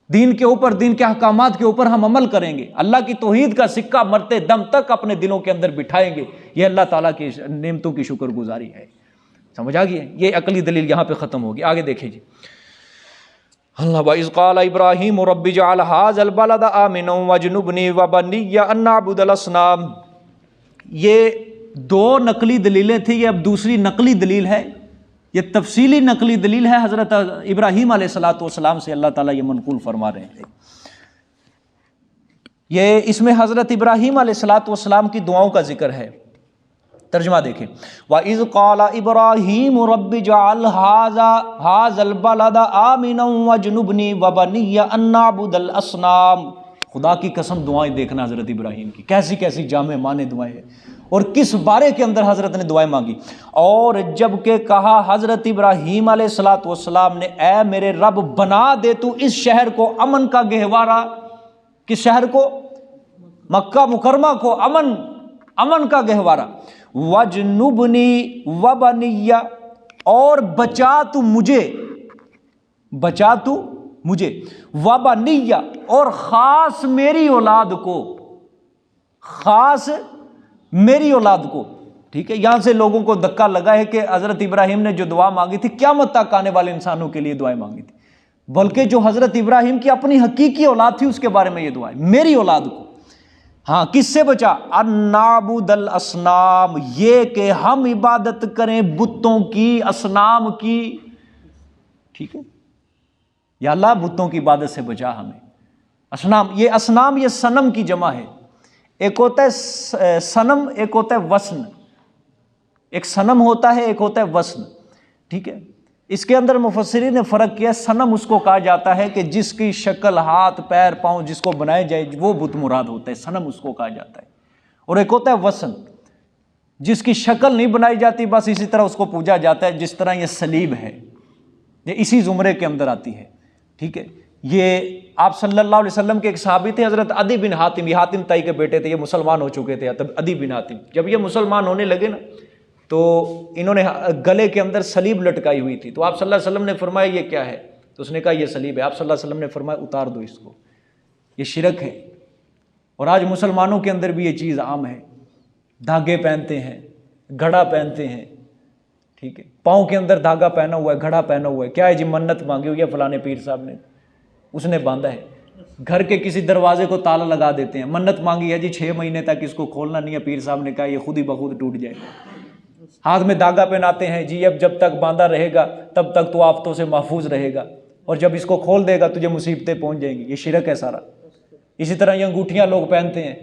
دین کے اوپر، دین کے احکامات کے اوپر ہم عمل کریں گے، اللہ کی توحید کا سکہ مرتے دم تک اپنے دلوں کے اندر بٹھائیں گے، یہ اللہ تعالیٰ کی نعمتوں کی شکر گزاری ہے۔ سمجھ آ گئی ہے؟ یہ عقلی دلیل یہاں پہ ختم ہوگی۔ آگے دیکھیں جی، اللہ وَإِذْ قَالَ إِبْرَاهِيمُ رَبِّ اجْعَلْ هَٰذَا الْبَلَدَ آمِنًا وَاجْنُبْنِي وَبَنِيَّ أَن نَّعْبُدَ الْأَصْنَامَ۔ یہ 2 نقلی دلیلیں تھیں، یہ اب دوسری نقلی دلیل ہے، یہ تفصیلی نقلی دلیل ہے، حضرت ابراہیم علیہ السلام سے اللہ تعالیٰ یہ منقول فرما رہے ہیں۔ یہ اس میں حضرت ابراہیم علیہ السلام کی دعاؤں کا ذکر ہے۔ ترجمہ دیکھیں، وَإِذْ قَالَ إِبْرَاهِيمُ رَبِّ اجْعَلْ هَٰذَا الْبَلَدَ آمِنًا وَاجْنُبْنِي وَبَنِيَّ أَن نَّعْبُدَ الْأَصْنَامَ۔ خدا کی قسم دعائیں دیکھنا حضرت ابراہیم کی، کیسی کیسی جامع معنی دعائیں ہیں، اور کس بارے کے اندر حضرت نے دعائیں مانگی۔ اور جب کہ کہا حضرت ابراہیم علیہ السلام نے، اے میرے رب بنا دے تو اس شہر کو امن کا گہوارہ، کس شہر کو؟ مکہ مکرمہ کو امن کا گہوارہ۔ وَجْنُبْنِي وَبَنِيَّ، اور بچا تو مجھے بچا تو مجھے، وبنیہ اور خاص میری اولاد کو، خاص میری اولاد کو. ٹھیک ہے، یہاں سے لوگوں کو دھکا لگا ہے کہ حضرت ابراہیم نے جو دعا مانگی تھی قیامت تک آنے والے انسانوں کے لیے دعائیں مانگی تھی، بلکہ جو حضرت ابراہیم کی اپنی حقیقی اولاد تھی اس کے بارے میں یہ دعا ہے، میری اولاد کو. ہاں، کس سے بچا؟ ان نعبد الاصنام، یہ کہ ہم عبادت کریں بتوں کی، اصنام کی. ٹھیک ہے، یا اللہ بتوں کی عبادت سے بچا ہمیں. اصنام، یہ اصنام یہ صنم کی جمع ہے. ایک ہوتا ہے صنم، ایک ہوتا ہے وثن. ایک صنم ہوتا ہے، ایک ہوتا ہے وثن. ٹھیک ہے، اس کے اندر مفسرین نے فرق کیا. صنم اس کو کہا جاتا ہے کہ جس کی شکل، ہاتھ پیر پاؤں جس کو بنائے جائے وہ بت مراد ہوتا ہے، صنم اس کو کہا جاتا ہے. اور ایک ہوتا ہے وثن، جس کی شکل نہیں بنائی جاتی، بس اسی طرح اس کو پوجا جاتا ہے، جس طرح یہ صلیب ہے، یہ اسی زمرے کے اندر آتی ہے. ٹھیک ہے، یہ آپ صلی اللہ علیہ وسلم کے ایک صحابی تھے حضرت عدی بن حاتم، یہ حاتم تائی کے بیٹے تھے، یہ مسلمان ہو چکے تھے. تب عدی بن حاتم جب یہ مسلمان ہونے لگے نا تو انہوں نے گلے کے اندر صلیب لٹکائی ہوئی تھی. تو آپ صلی اللہ علیہ وسلم نے فرمایا یہ کیا ہے؟ تو اس نے کہا یہ صلیب ہے. آپ صلی اللہ علیہ وسلم نے فرمایا اتار دو اس کو، یہ شرک ہے. اور آج مسلمانوں کے اندر بھی یہ چیز عام ہے، دھاگے پہنتے ہیں، گھڑا پہنتے ہیں. ٹھیک ہے، پاؤں کے اندر دھاگا پہنا ہوا ہے، گھڑا پہنا ہوا ہے. کیا ہے جی؟ منت مانگی ہوئی ہے فلانے پیر صاحب نے، اس نے باندھا ہے. گھر کے کسی دروازے کو تالا لگا دیتے ہیں، منت مانگی ہے جی 6 مہینے تک اس کو کھولنا نہیں ہے، پیر صاحب نے کہا یہ خود ہی بخود ٹوٹ جائے گا. ہاتھ میں دھاگا پہناتے ہیں جی اب جب تک باندھا رہے گا تب تک تو آفتوں سے محفوظ رہے گا، اور جب اس کو کھول دے گا تجھے مصیبتیں پہنچ جائیں گی. یہ شرک ہے سارا. اسی طرح یہ انگوٹھیاں لوگ پہنتے ہیں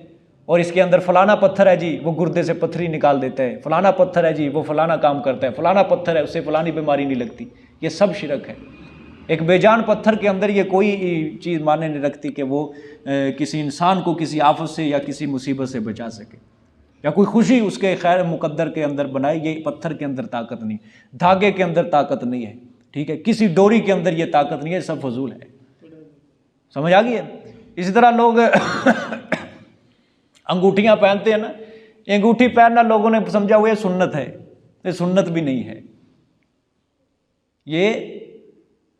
اور اس کے اندر فلانا پتھر ہے جی وہ گردے سے پتھری نکال دیتا ہے، فلانا پتھر ہے جی وہ فلانا کام کرتا ہے، فلانا پتھر ہے اس سے فلانی بیماری نہیں لگتی. یہ سب شرک ہے. ایک بے جان پتھر کے اندر یہ کوئی چیز معنی نہیں رکھتی کہ وہ کسی انسان کو کسی آفت سے یا کسی مصیبت سے بچا سکے، یا کوئی خوشی اس کے خیر مقدر کے اندر بنائے. یہ پتھر کے اندر طاقت نہیں، دھاگے کے اندر طاقت نہیں ہے. ٹھیک ہے، کسی ڈوری کے اندر یہ طاقت نہیں ہے، سب فضول ہے. سمجھ آ گئی ہے؟ اسی طرح لوگ انگوٹھیاں پہنتے ہیں نا، انگوٹھی پہننا لوگوں نے سمجھا ہوا یہ سنت ہے. یہ سنت بھی نہیں ہے، یہ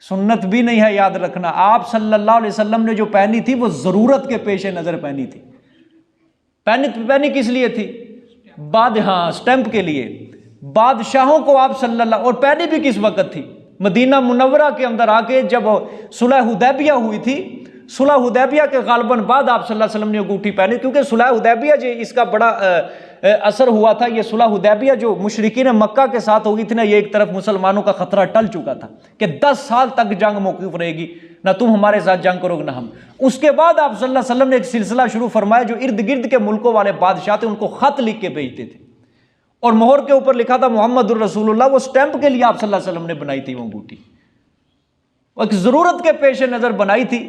سنت بھی نہیں ہے. یاد رکھنا آپ صلی اللہ علیہ وسلم نے جو پہنی تھی وہ ضرورت کے پیش نظر پہنی تھی. پہنی کس لیے تھی؟ اسٹیمپ کے لیے. بادشاہوں کو آپ صلی اللہ، اور پہنی بھی کس وقت تھی؟ مدینہ منورہ کے اندر آ کے جب صلح حدیبیہ ہوئی تھی، صلح حدیبیہ کے غالباً بعد آپ صلی اللہ علیہ وسلم نے انگوٹھی پہنی، کیونکہ صلح حدیبیہ جو اس کا بڑا اثر ہوا تھا. یہ صلح حدیبیہ جو مشرکین مکہ کے ساتھ ہوئی تھی نا، یہ ایک طرف مسلمانوں کا خطرہ ٹل چکا تھا کہ 10 سال تک جنگ موقوف رہے گی، نہ تم ہمارے ساتھ جنگ کرو گے نہ ہم. اس کے بعد آپ صلی اللہ علیہ وسلم نے ایک سلسلہ شروع فرمایا. جو ارد گرد کے ملکوں والے بادشاہ تھے ان کو خط لکھ کے بھیجتے تھے اور مہر کے اوپر لکھا تھا محمد الرسول اللہ. وہ اسٹیمپ کے لیے آپ صلی اللہ علیہ وسلم نے بنائی تھی وہ انگوٹھی، ایک ضرورت کے پیش نظر بنائی تھی.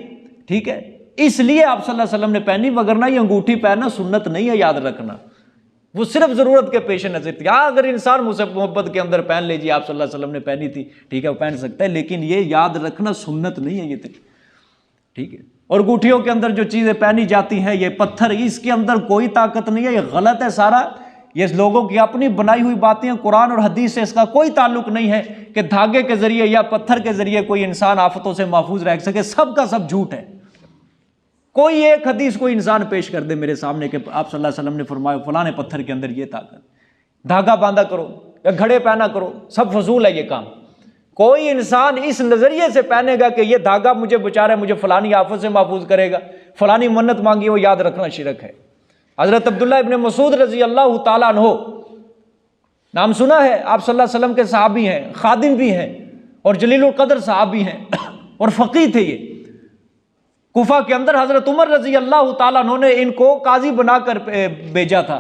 ٹھیک ہے، اس لیے آپ صلی اللہ علیہ وسلم نے پہنی، وگرنہ یہ انگوٹھی پہننا سنت نہیں ہے. یاد رکھنا وہ صرف ضرورت کے پیش نظر تھی. اگر انسان مجھ سے محبت کے اندر پہن لے جی آپ صلی اللہ علیہ وسلم نے پہنی تھی، ٹھیک ہے وہ پہن سکتا ہے، لیکن یہ یاد رکھنا سنت نہیں ہے یہ تھی. ٹھیک ہے، اور انگوٹھیوں کے اندر جو چیزیں پہنی جاتی ہیں یہ پتھر، اس کے اندر کوئی طاقت نہیں ہے، یہ غلط ہے سارا. یہ لوگوں کی اپنی بنائی ہوئی باتیں ہیں، قرآن اور حدیث سے اس کا کوئی تعلق نہیں ہے کہ دھاگے کے ذریعے یا پتھر کے ذریعے کوئی انسان آفتوں سے محفوظ رہ سکے. سب کا سب جھوٹ ہے. کوئی ایک حدیث کوئی انسان پیش کر دے میرے سامنے کہ آپ صلی اللہ علیہ وسلم نے فرمایا فلانے پتھر کے اندر یہ طاقت، دھاگا باندھا کرو یا گھڑے پہنا کرو، سب فضول ہے یہ کام. کوئی انسان اس نظریے سے پہنے گا کہ یہ دھاگا مجھے بچا رہا ہے، مجھے فلانی آفت سے محفوظ کرے گا، فلانی منت مانگی، وہ یاد رکھنا شرک ہے. حضرت عبداللہ ابن مسعود رضی اللہ تعالیٰ عنہ، نام سنا ہے، آپ صلی اللہ علیہ وسلم کے صحابی ہیں، خادم بھی ہیں اور جلیل القدر صحابی ہیں اور فقیہ تھے. یہ کوفہ کے اندر حضرت عمر رضی اللہ تعالیٰ عنہ نے ان کو قاضی بنا کر بھیجا تھا،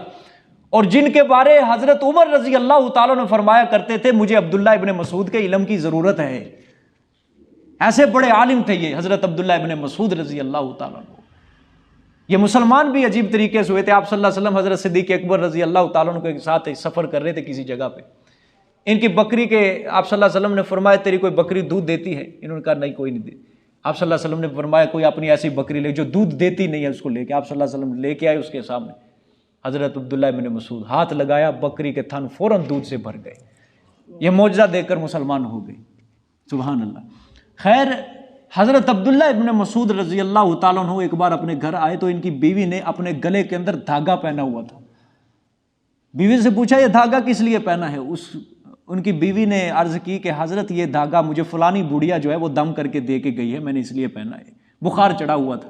اور جن کے بارے حضرت عمر رضی اللہ تعالیٰ عنہ فرمایا کرتے تھے مجھے عبداللہ ابن مسعود کے علم کی ضرورت ہے. ایسے بڑے عالم تھے یہ حضرت عبداللہ ابن مسعود رضی اللہ تعالیٰ عنہ. یہ مسلمان بھی عجیب طریقے سے ہوئے تھے. آپ صلی اللہ علیہ وسلم حضرت صدیق اکبر رضی اللہ تعالیٰ عنہ کے ساتھ سفر کر رہے تھے کسی جگہ پہ. ان کی بکری کے آپ صلی اللہ علیہ وسلم نے فرمایا تیری کوئی بکری دودھ دیتی ہے؟ انہوں نے کہا نہیں کوئی نہیں دیتی. آپ صلی اللہ علیہ وسلم نے فرمایا کوئی اپنی ایسی بکری لے جو دودھ دیتی نہیں ہے اس کو لے کے. آپ صلی اللہ علیہ وسلم لے کے آئے اس کے سامنے. حضرت عبداللہ ابن مسعود ہاتھ لگایا، بکری کے تھن فوراً دودھ سے بھر گئے. یہ معجزہ دیکھ کر مسلمان ہو گئے. سبحان اللہ. خیر حضرت عبداللہ ابن مسعود رضی اللہ تعالیٰ عنہ ایک بار اپنے گھر آئے تو ان کی بیوی نے اپنے گلے کے اندر دھاگا پہنا ہوا تھا. بیوی سے پوچھا یہ دھاگا کس لیے پہنا ہے؟ ان کی بیوی نے عرض کی کہ حضرت یہ دھاگا مجھے فلانی بوڑھیا جو ہے وہ دم کر کے دے کے گئی ہے، میں نے اس لیے پہنا ہے، بخار چڑھا ہوا تھا.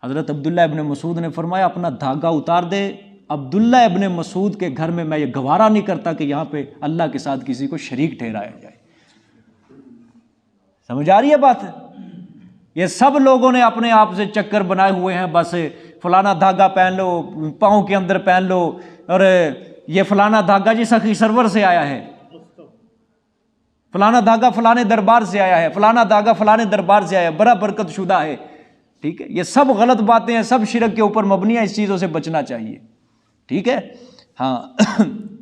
حضرت عبداللہ ابن مسعود نے فرمایا اپنا دھاگا اتار دے. عبداللہ ابن مسعود کے گھر میں میں یہ گوارا نہیں کرتا کہ یہاں پہ اللہ کے ساتھ کسی کو شریک ٹھہرایا جائے. سمجھ آ رہی ہے بات؟ یہ سب لوگوں نے اپنے آپ سے چکر بنائے ہوئے ہیں، بس فلانا دھاگا پہن لو، پاؤں کے اندر پہن لو، اور یہ فلانا دھاگا جی سخی سرور سے آیا ہے، فلانا دھاگا فلانے دربار سے آیا ہے، فلانا دھاگا فلانے دربار سے آیا ہے، بڑا برکت شدہ ہے. ٹھیک ہے، یہ سب غلط باتیں ہیں، سب شرک کے اوپر مبنی ہیں، اس چیزوں سے بچنا چاہیے. ٹھیک ہے ہاں.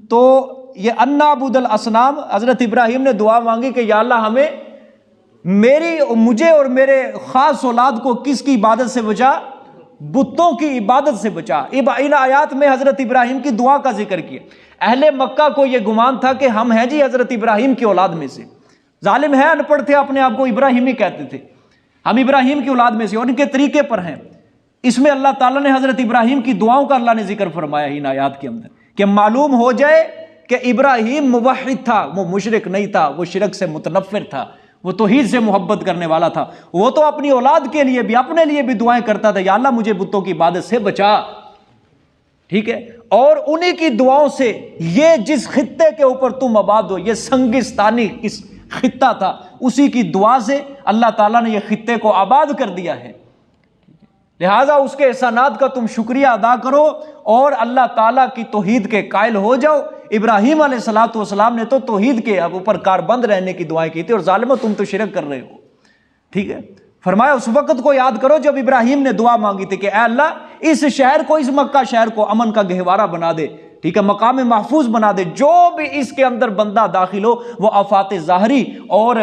تو یہ ان نعبد الاصنام، حضرت ابراہیم نے دعا مانگی کہ یا اللہ ہمیں مجھے اور میرے خاص اولاد کو کس کی عبادت سے بچا؟ بتوں کی عبادت سے بچا. ان آیات میں حضرت ابراہیم کی دعا کا ذکر کیا. اہل مکہ کو یہ گمان تھا کہ ہم ہیں جی حضرت ابراہیم کی اولاد میں سے. ظالم ہے، ان پڑھ تھے، اپنے آپ کو ابراہیمی کہتے تھے، ہم ابراہیم کی اولاد میں سے، اور ان کے طریقے پر ہیں. اس میں اللہ تعالیٰ نے حضرت ابراہیم کی دعاؤں کا اللہ نے ذکر فرمایا ان آیات کے اندر کہ معلوم ہو جائے کہ ابراہیم موحد تھا، وہ مشرک نہیں تھا، وہ شرک سے متنفر تھا، وہ توحید سے محبت کرنے والا تھا. وہ تو اپنی اولاد کے لیے بھی اپنے لیے بھی دعائیں کرتا تھا، یا اللہ مجھے بتوں کی عبادت سے بچا. ٹھیک ہے، اور انہی کی دعاؤں سے یہ جس خطے کے اوپر تم آباد ہو، یہ سنگستانی خطہ تھا، اسی کی دعا سے اللہ تعالیٰ نے یہ خطے کو آباد کر دیا ہے. لہٰذا اس کے احسانات کا تم شکریہ ادا کرو اور اللہ تعالیٰ کی توحید کے قائل ہو جاؤ. ابراہیم علیہ الصلوۃ والسلام نے تو توحید کے اوپر کاربند رہنے کی دعائیں کی تھی، اور ظالمو تم تو شرک کر رہے ہو. ٹھیک ہے، فرمایا اس وقت کو یاد کرو جب ابراہیم نے دعا مانگی تھی کہ اے اللہ اس شہر کو، اس مکہ شہر کو امن کا گہوارہ بنا دے. ٹھیک ہے، مقام محفوظ بنا دے، جو بھی اس کے اندر بندہ داخل ہو وہ آفات ظاہری اور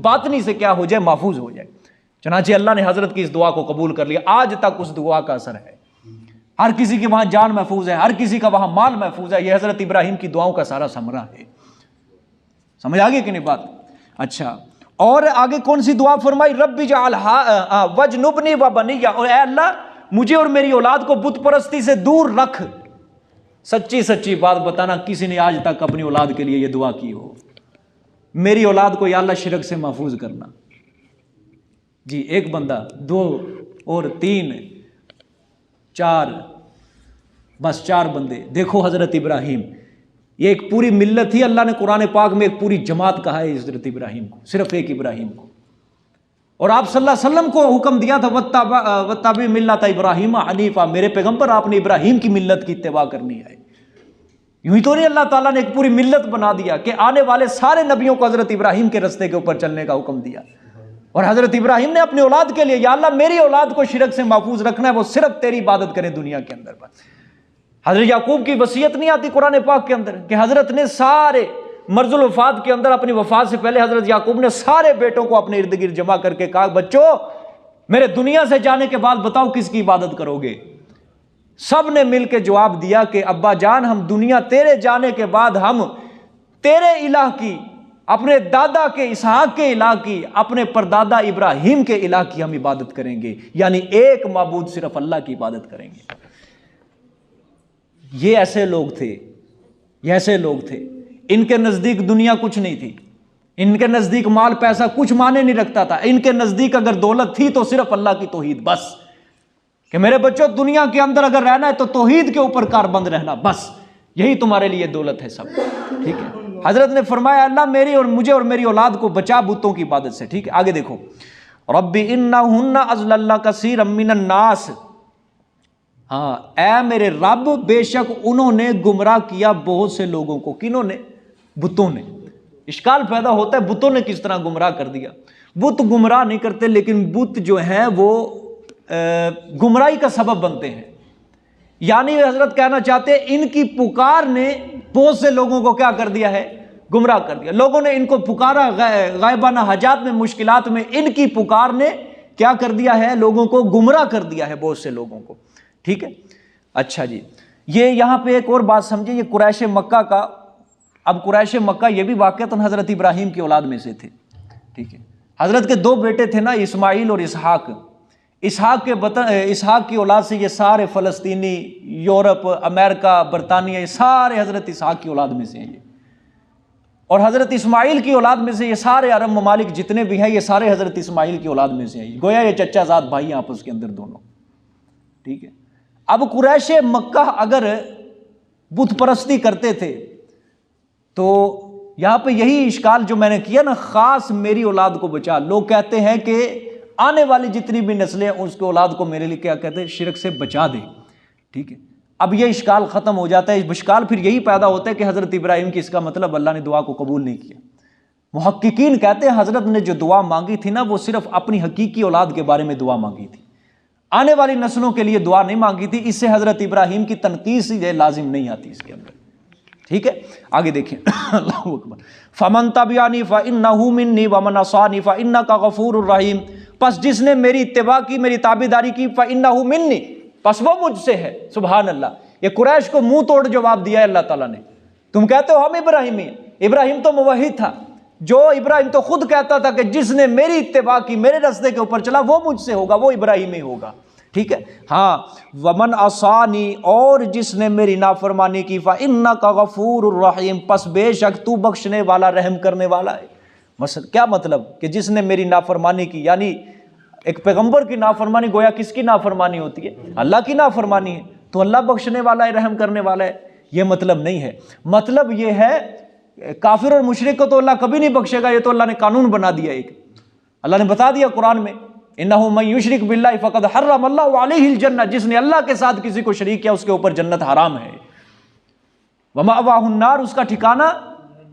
باطنی سے کیا ہو جائے، محفوظ ہو جائے. چنانچہ اللہ نے حضرت کی اس دعا کو قبول کر لیا. آج تک اس دعا کا اثر ہے، ہر کسی کے وہاں جان محفوظ ہے، ہر کسی کا وہاں مال محفوظ ہے. یہ حضرت ابراہیم کی دعاؤں کا سارا ثمرہ ہے. سمجھ آگے کہ نہیں بات؟ اچھا، اور آگے کون سی دعا فرمائی؟ رب اجعل واجنبنی وبنی، اور اے اللہ مجھے اور میری اولاد کو بت پرستی سے دور رکھ. سچی سچی بات بتانا، کسی نے آج تک اپنی اولاد کے لیے یہ دعا کی ہو؟ میری اولاد کو یا اللہ شرک سے محفوظ کرنا. جی ایک بندہ، دو اور تین، چار، بس 4 بندے. دیکھو حضرت ابراہیم، یہ ایک پوری ملت تھی. اللہ نے قرآن پاک میں ایک پوری جماعت کہا ہے حضرت ابراہیم کو، صرف ایک ابراہیم کو. اور آپ صلی اللہ علیہ وسلم کو حکم دیا تھا وَاتَّبِعْ مِلَّةَ ابراہیم حنیفا، میرے پیغمبر آپ نے ابراہیم کی ملت کی اتباع کرنی ہے. یوں ہی تو نہیں اللہ تعالیٰ نے ایک پوری ملت بنا دیا کہ آنے والے سارے نبیوں کو حضرت ابراہیم کے رستے کے اوپر چلنے کا حکم دیا. اور حضرت ابراہیم نے اپنی اولاد کے لیے یا اللہ میری اولاد کو شرک سے محفوظ رکھنا ہے، وہ صرف تیری عبادت کریں دنیا کے اندر. بس حضرت یعقوب کی وصیت نہیں آتی قرآن پاک کے اندر کہ حضرت نے سارے مرض الوفات کے اندر، اپنی وفات سے پہلے حضرت یعقوب نے سارے بیٹوں کو اپنے ارد گرد جمع کر کے کہا بچوں میرے دنیا سے جانے کے بعد بتاؤ کس کی عبادت کرو گے؟ سب نے مل کے جواب دیا کہ ابا جان ہم دنیا تیرے جانے کے بعد ہم تیرے الہ کی، اپنے دادا کے اسحاق کے الہ کی، اپنے پردادا ابراہیم کے الہ کی ہم عبادت کریں گے. یعنی ایک معبود صرف اللہ کی عبادت کریں گے. یہ ایسے لوگ تھے، یہ ایسے لوگ تھے. ان کے نزدیک دنیا کچھ نہیں تھی، ان کے نزدیک مال پیسہ کچھ معنی نہیں رکھتا تھا. ان کے نزدیک اگر دولت تھی تو صرف اللہ کی توحید بس، کہ میرے بچوں دنیا کے اندر اگر رہنا ہے تو توحید کے اوپر کاربند رہنا، بس یہی تمہارے لیے دولت ہے سب. ٹھیک ہے، حضرت نے فرمایا اللہ میری اور مجھے اور میری اولاد کو بچا بتوں کی عبادت سے. ٹھیک ہے، آگے دیکھو رب انہن اضللن کثیرا من الناس، ہاں اے میرے رب بے شک انہوں نے گمراہ کیا بہت سے لوگوں کو. کنہوں نے؟ بتوں نے. اشکال پیدا ہوتا ہے بتوں نے کس طرح گمراہ کر دیا؟ بت گمراہ نہیں کرتے، لیکن بت جو ہیں وہ گمراہی کا سبب بنتے ہیں. یعنی حضرت کہنا چاہتے ہیں ان کی پکار نے بہت سے لوگوں کو کیا کر دیا ہے؟ گمراہ کر دیا. لوگوں نے ان کو پکارا غائبانہ حاجات میں، مشکلات میں، ان کی پکار نے کیا کر دیا ہے؟ لوگوں کو گمراہ کر دیا ہے، بہت سے لوگوں کو. ٹھیک ہے، اچھا جی، یہ یہاں پہ ایک اور بات سمجھے، یہ قریش مکہ کا، اب قریش مکہ یہ بھی واقعتاً حضرت ابراہیم کی اولاد میں سے تھے. ٹھیک ہے، حضرت کے دو بیٹے تھے نا، اسماعیل اور اسحاق. اسحاق کی اولاد سے یہ سارے فلسطینی، یورپ، امریکہ، برطانیہ، یہ سارے حضرت اسحاق کی اولاد میں سے ہیں یہ. اور حضرت اسماعیل کی اولاد میں سے یہ سارے عرب ممالک جتنے بھی ہیں یہ سارے حضرت اسماعیل کی اولاد میں سے ہیں. گویا یہ چچا زاد بھائی ہیں آپس کے اندر دونوں. ٹھیک ہے. اب قریش مکہ اگر بت پرستی کرتے تھے تو یہاں پہ یہی اشکال جو میں نے کیا نا، خاص میری اولاد کو بچا. لوگ کہتے ہیں کہ آنے والی جتنی بھی نسلیں اس کے اولاد کو میرے لیے کیا کہتے ہیں، شرک سے بچا دے. ٹھیک ہے. اب یہ اشکال ختم ہو جاتا ہے. اشکال پھر یہی پیدا ہوتا ہے کہ حضرت ابراہیم کی اس کا مطلب اللہ نے دعا کو قبول نہیں کیا. محققین کہتے ہیں حضرت نے جو دعا مانگی تھی نا وہ صرف اپنی حقیقی اولاد کے بارے میں دعا مانگی تھی، آنے والی نسلوں کے لیے دعا نہیں مانگی تھی. اس سے حضرت ابراہیم کی تنقیص ہی لازم نہیں آتی اس کے اندر. ٹھیک ہے. آگے دیکھیں. اللہ اکبر. فمن تبعنی فانہ منی ومن عصانی فانک غفور الرحیم. پس جس نے میری اتباع کی، میری تابعداری کی، فانہ منی، پس وہ مجھ سے ہے. سبحان اللہ. یہ قریش کو منہ توڑ جواب دیا ہے اللہ تعالیٰ نے. تم کہتے ہو ہم ابراہیمی ہیں. ابراہیم تو موحد تھا. جو ابراہیم تو خود کہتا تھا کہ جس نے میری اتباع کی، میرے راستے کے اوپر چلا، وہ مجھ سے ہوگا، وہ ابراہیمی ہوگا. ٹھیک ہے. ہاں. ومن عصانی، اور جس نے میری نافرمانی کی، فانک غفور الرحیم، پس بے شک تو بخشنے والا، رحم کرنے والا ہے. کیا مطلب کہ جس نے میری نافرمانی کی، یعنی ایک پیغمبر کی نافرمانی گویا کس کی نافرمانی ہوتی ہے؟ اللہ کی نافرمانی ہے. تو اللہ بخشنے والا ہے، رحم کرنے والا ہے، یہ مطلب نہیں ہے. مطلب یہ ہے کافر اور مشرک کو تو اللہ کبھی نہیں بخشے گا. یہ تو اللہ نے قانون بنا دیا. ایک اللہ نے بتا دیا قرآن میں، انہ من یشرک باللہ فقد حرم اللہ علیہ الجنہ. جس نے اللہ کے ساتھ کسی کو شریک کیا اس کے اوپر جنت حرام ہے. ومأواہ النار، اس کا ٹھکانہ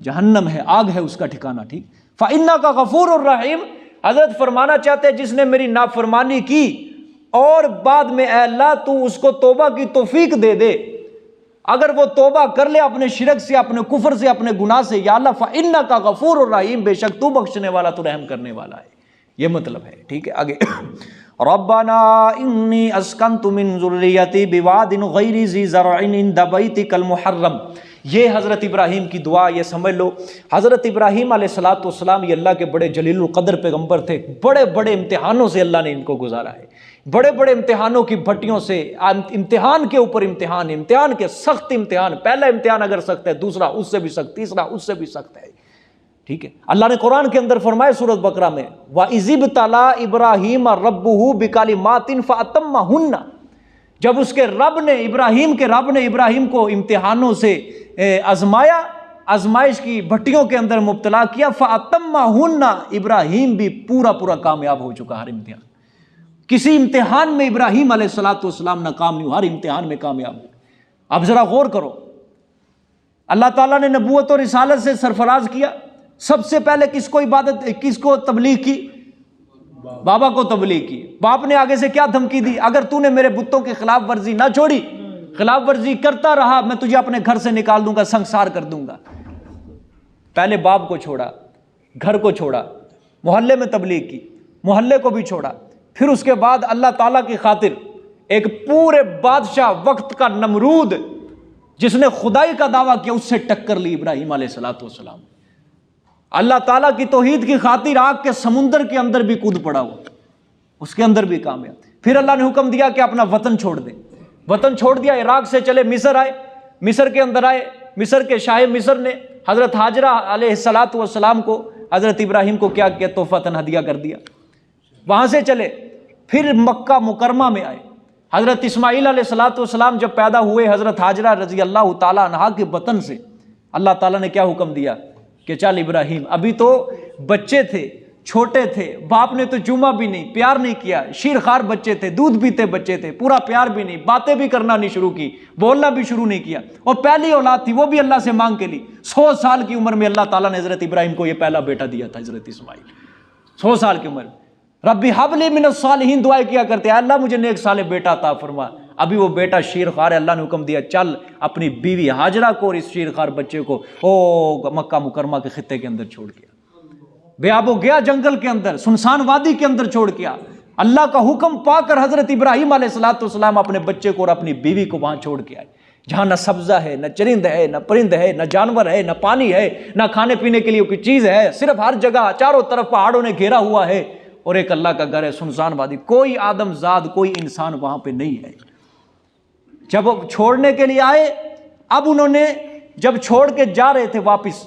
جہنم ہے، آگ ہے اس کا ٹھکانہ. ٹھیک. فإنک غفور الرحیم. حضرت فرمانا چاہتے ہیں جس نے میری نافرمانی کی اور بعد میں اے اللہ تو اس کو توبہ کی توفیق دے دے، اگر وہ توبہ کر لے اپنے شرک سے، اپنے کفر سے، اپنے گناہ سے، یا اللہ فإنک غفور الرحیم، بے شک تو بخشنے والا، تو رحم کرنے والا ہے. یہ مطلب ہے. ٹھیک ہے. آگے. ربنا انی اسکنت من ذریتی بواد غیر ذی زرع عند بیتک المحرم. یہ حضرت ابراہیم کی دعا، یہ سمجھ لو. حضرت ابراہیم علیہ الصلوۃ والسلام یہ اللہ کے بڑے جلیل القدر پیغمبر تھے. بڑے بڑے امتحانوں سے اللہ نے ان کو گزارا ہے، بڑے بڑے امتحانوں کی بھٹیوں سے، امتحان کے اوپر امتحان، امتحان کے سخت امتحان. پہلا امتحان اگر سخت ہے، دوسرا اس سے بھی سخت، تیسرا اس سے بھی سخت ہے. ٹھیک ہے. اللہ نے قرآن کے اندر فرمایا سورۃ بقرہ میں، وَإِذِ ابْتَلَىٰ إِبْرَاهِيمَ رَبُّهُ بِكَلِمَاتٍ فَأَتَمَّهُنَّ. جب اس کے رب نے، ابراہیم کے رب نے ابراہیم کو امتحانوں سے آزمایا، آزمائش کی بھٹیوں کے اندر مبتلا کیا. فَأَتَمَّهُنَّ. ابراہیم بھی پورا کامیاب ہو چکا. ہر امتحان، کسی امتحان میں ابراہیم علیہ الصلوۃ والسلام ناکام نہیں ہو، ہر امتحان میں کامیاب ہو. اب ذرا غور کرو، اللہ تعالیٰ نے نبوت اور رسالت سے سرفراز کیا. سب سے پہلے کس کو عبادت، کس کو تبلیغ کی؟ بابا کو تبلیغ کی. باپ نے آگے سے کیا دھمکی دی؟ اگر تو نے میرے بتوں کی خلاف ورزی نہ چھوڑی، خلاف ورزی کرتا رہا، میں تجھے اپنے گھر سے نکال دوں گا، سنسار کر دوں گا. پہلے باپ کو چھوڑا، گھر کو چھوڑا، محلے میں تبلیغ کی، محلے کو بھی چھوڑا. پھر اس کے بعد اللہ تعالیٰ کی خاطر ایک پورے بادشاہ وقت کا نمرود جس نے خدائی کا دعویٰ کیا، اس سے ٹکر لی ابراہیم علیہ الصلوۃ والسلام. اللہ تعالیٰ کی توحید کی خاطر آگ کے سمندر کے اندر بھی کود پڑا ہوا، اس کے اندر بھی کامیاب. پھر اللہ نے حکم دیا کہ اپنا وطن چھوڑ دے. وطن چھوڑ دیا، عراق سے چلے مصر آئے. مصر کے اندر آئے، مصر کے شاہ مصر نے حضرت حاجرہ علیہ الصلوۃ والسلام کو، حضرت ابراہیم کو کیا کیا؟ تحفۃ ہدیہ کر دیا. وہاں سے چلے پھر مکہ مکرمہ میں آئے. حضرت اسماعیل علیہ الصلوۃ والسلام جب پیدا ہوئے حضرت حاجرہ رضی اللہ تعالیٰ عنہا کے بطن سے، اللہ تعالیٰ نے کیا حکم دیا کہ چل ابراہیم، ابھی تو بچے تھے، چھوٹے تھے، باپ نے تو چوما بھی نہیں، پیار نہیں کیا، شیر خوار بچے تھے، دودھ پیتے بچے تھے، پورا پیار بھی نہیں، باتیں بھی کرنا نہیں شروع کی، بولنا بھی شروع نہیں کیا، اور پہلی اولاد تھی وہ بھی اللہ سے مانگ کے لی. 100 سال کی عمر میں اللہ تعالیٰ نے حضرت ابراہیم کو یہ پہلا بیٹا دیا تھا، حضرت اسماعیل. 100 سال کی عمر. ربی حب لی من الصالحین دعائیں کیا کرتے ہیں، اللہ مجھے نیک صالح بیٹا عطا فرما. ابھی وہ بیٹا شیر خوار ہے، اللہ نے حکم دیا چل اپنی بیوی ہاجرہ کو اور اس شیر خوار بچے کو مکہ مکرمہ کے خطے کے اندر چھوڑ گیا. بے آب و گیا جنگل کے اندر، سنسان وادی کے اندر چھوڑ گیا. اللہ کا حکم پا کر حضرت ابراہیم علیہ الصلوۃ والسلام اپنے بچے کو اور اپنی بیوی کو وہاں چھوڑ کے آئے. جہاں نہ سبزہ ہے، نہ چرند ہے، نہ پرند ہے، نہ جانور ہے، نہ پانی ہے، نہ کھانے پینے کے لیے کوئی چیز ہے، صرف ہر جگہ چاروں طرف پہاڑوں نے گھیرا ہوا ہے، اور ایک اللہ کا گھر ہے سنسان وادی، کوئی آدم زاد کوئی انسان وہاں پہ نہیں ہے۔ جب چھوڑنے کے لیے آئے، اب انہوں نے جب چھوڑ کے جا رہے تھے واپس،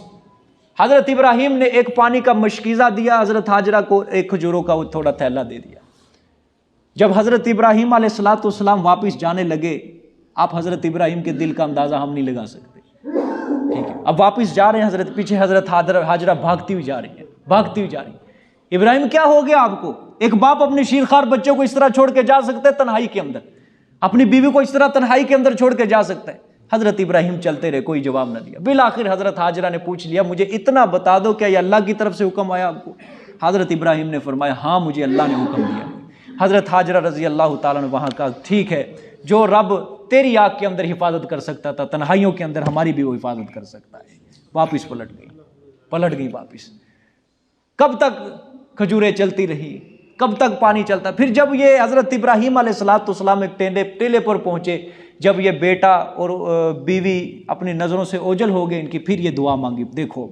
حضرت ابراہیم نے ایک پانی کا مشکیزہ دیا، حضرت ہاجرہ کو ایک کھجوروں کا تھوڑا تھیلا دے دیا۔ جب حضرت ابراہیم علیہ الصلوۃ والسلام واپس جانے لگے، آپ حضرت ابراہیم کے دل کا اندازہ ہم نہیں لگا سکتے، ٹھیک ہے، اب واپس جا رہے ہیں، حضرت پیچھے حضرت ہاجرہ بھاگتی ہوئی جا رہی ہیں، بھاگتی ہوئی جا رہی ہیں۔ ابراہیم کیا ہو گیا آپ کو؟ ایک باپ اپنے شیرخوار بچوں کو اس طرح چھوڑ کے جا سکتا ہے تنہائی کے اندر؟ اپنی بیوی کو اس طرح تنہائی کے اندر چھوڑ کے جا سکتا ہے؟ حضرت ابراہیم چلتے رہے، کوئی جواب نہ دیا۔ بالآخر حضرت ہاجرہ نے پوچھ لیا، مجھے اتنا بتا دو کیا یہ اللہ کی طرف سے حکم آیا آپ کو؟ حضرت ابراہیم نے فرمایا ہاں مجھے اللہ نے حکم دیا۔ حضرت ہاجرہ رضی اللہ تعالیٰ نے وہاں کہا ٹھیک ہے، جو رب تیری آگ کے اندر حفاظت کر سکتا تھا تنہائیوں کے اندر ہماری بھی وہ حفاظت کر سکتا ہے۔ واپس پلٹ گئی واپس۔ کب تک کھجوریں چلتی رہی، کب تک پانی چلتا؟ پھر جب یہ حضرت ابراہیم علیہ الصلوۃ والسلام ایک ٹیلے پر پہنچے، جب یہ بیٹا اور بیوی اپنی نظروں سے اوجھل ہو گئے ان کی، پھر یہ دعا مانگی، دیکھو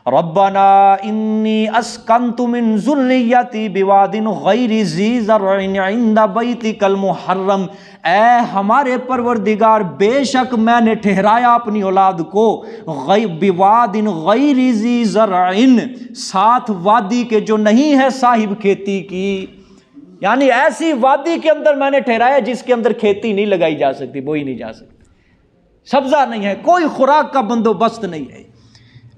ربنا انی اسکنت من ذریتی بواد غیر ذی زرع عند بیتک المحرم، اے ہمارے پروردگار بے شک میں نے ٹھہرایا اپنی اولاد کو بواد غیر ذی زرع، ساتھ وادی کے جو نہیں ہے صاحب کھیتی کی، یعنی ایسی وادی کے اندر میں نے ٹھہرایا جس کے اندر کھیتی نہیں لگائی جا سکتی، بوئی نہیں جا سکتی، سبزہ نہیں ہے، کوئی خوراک کا بندوبست نہیں ہے۔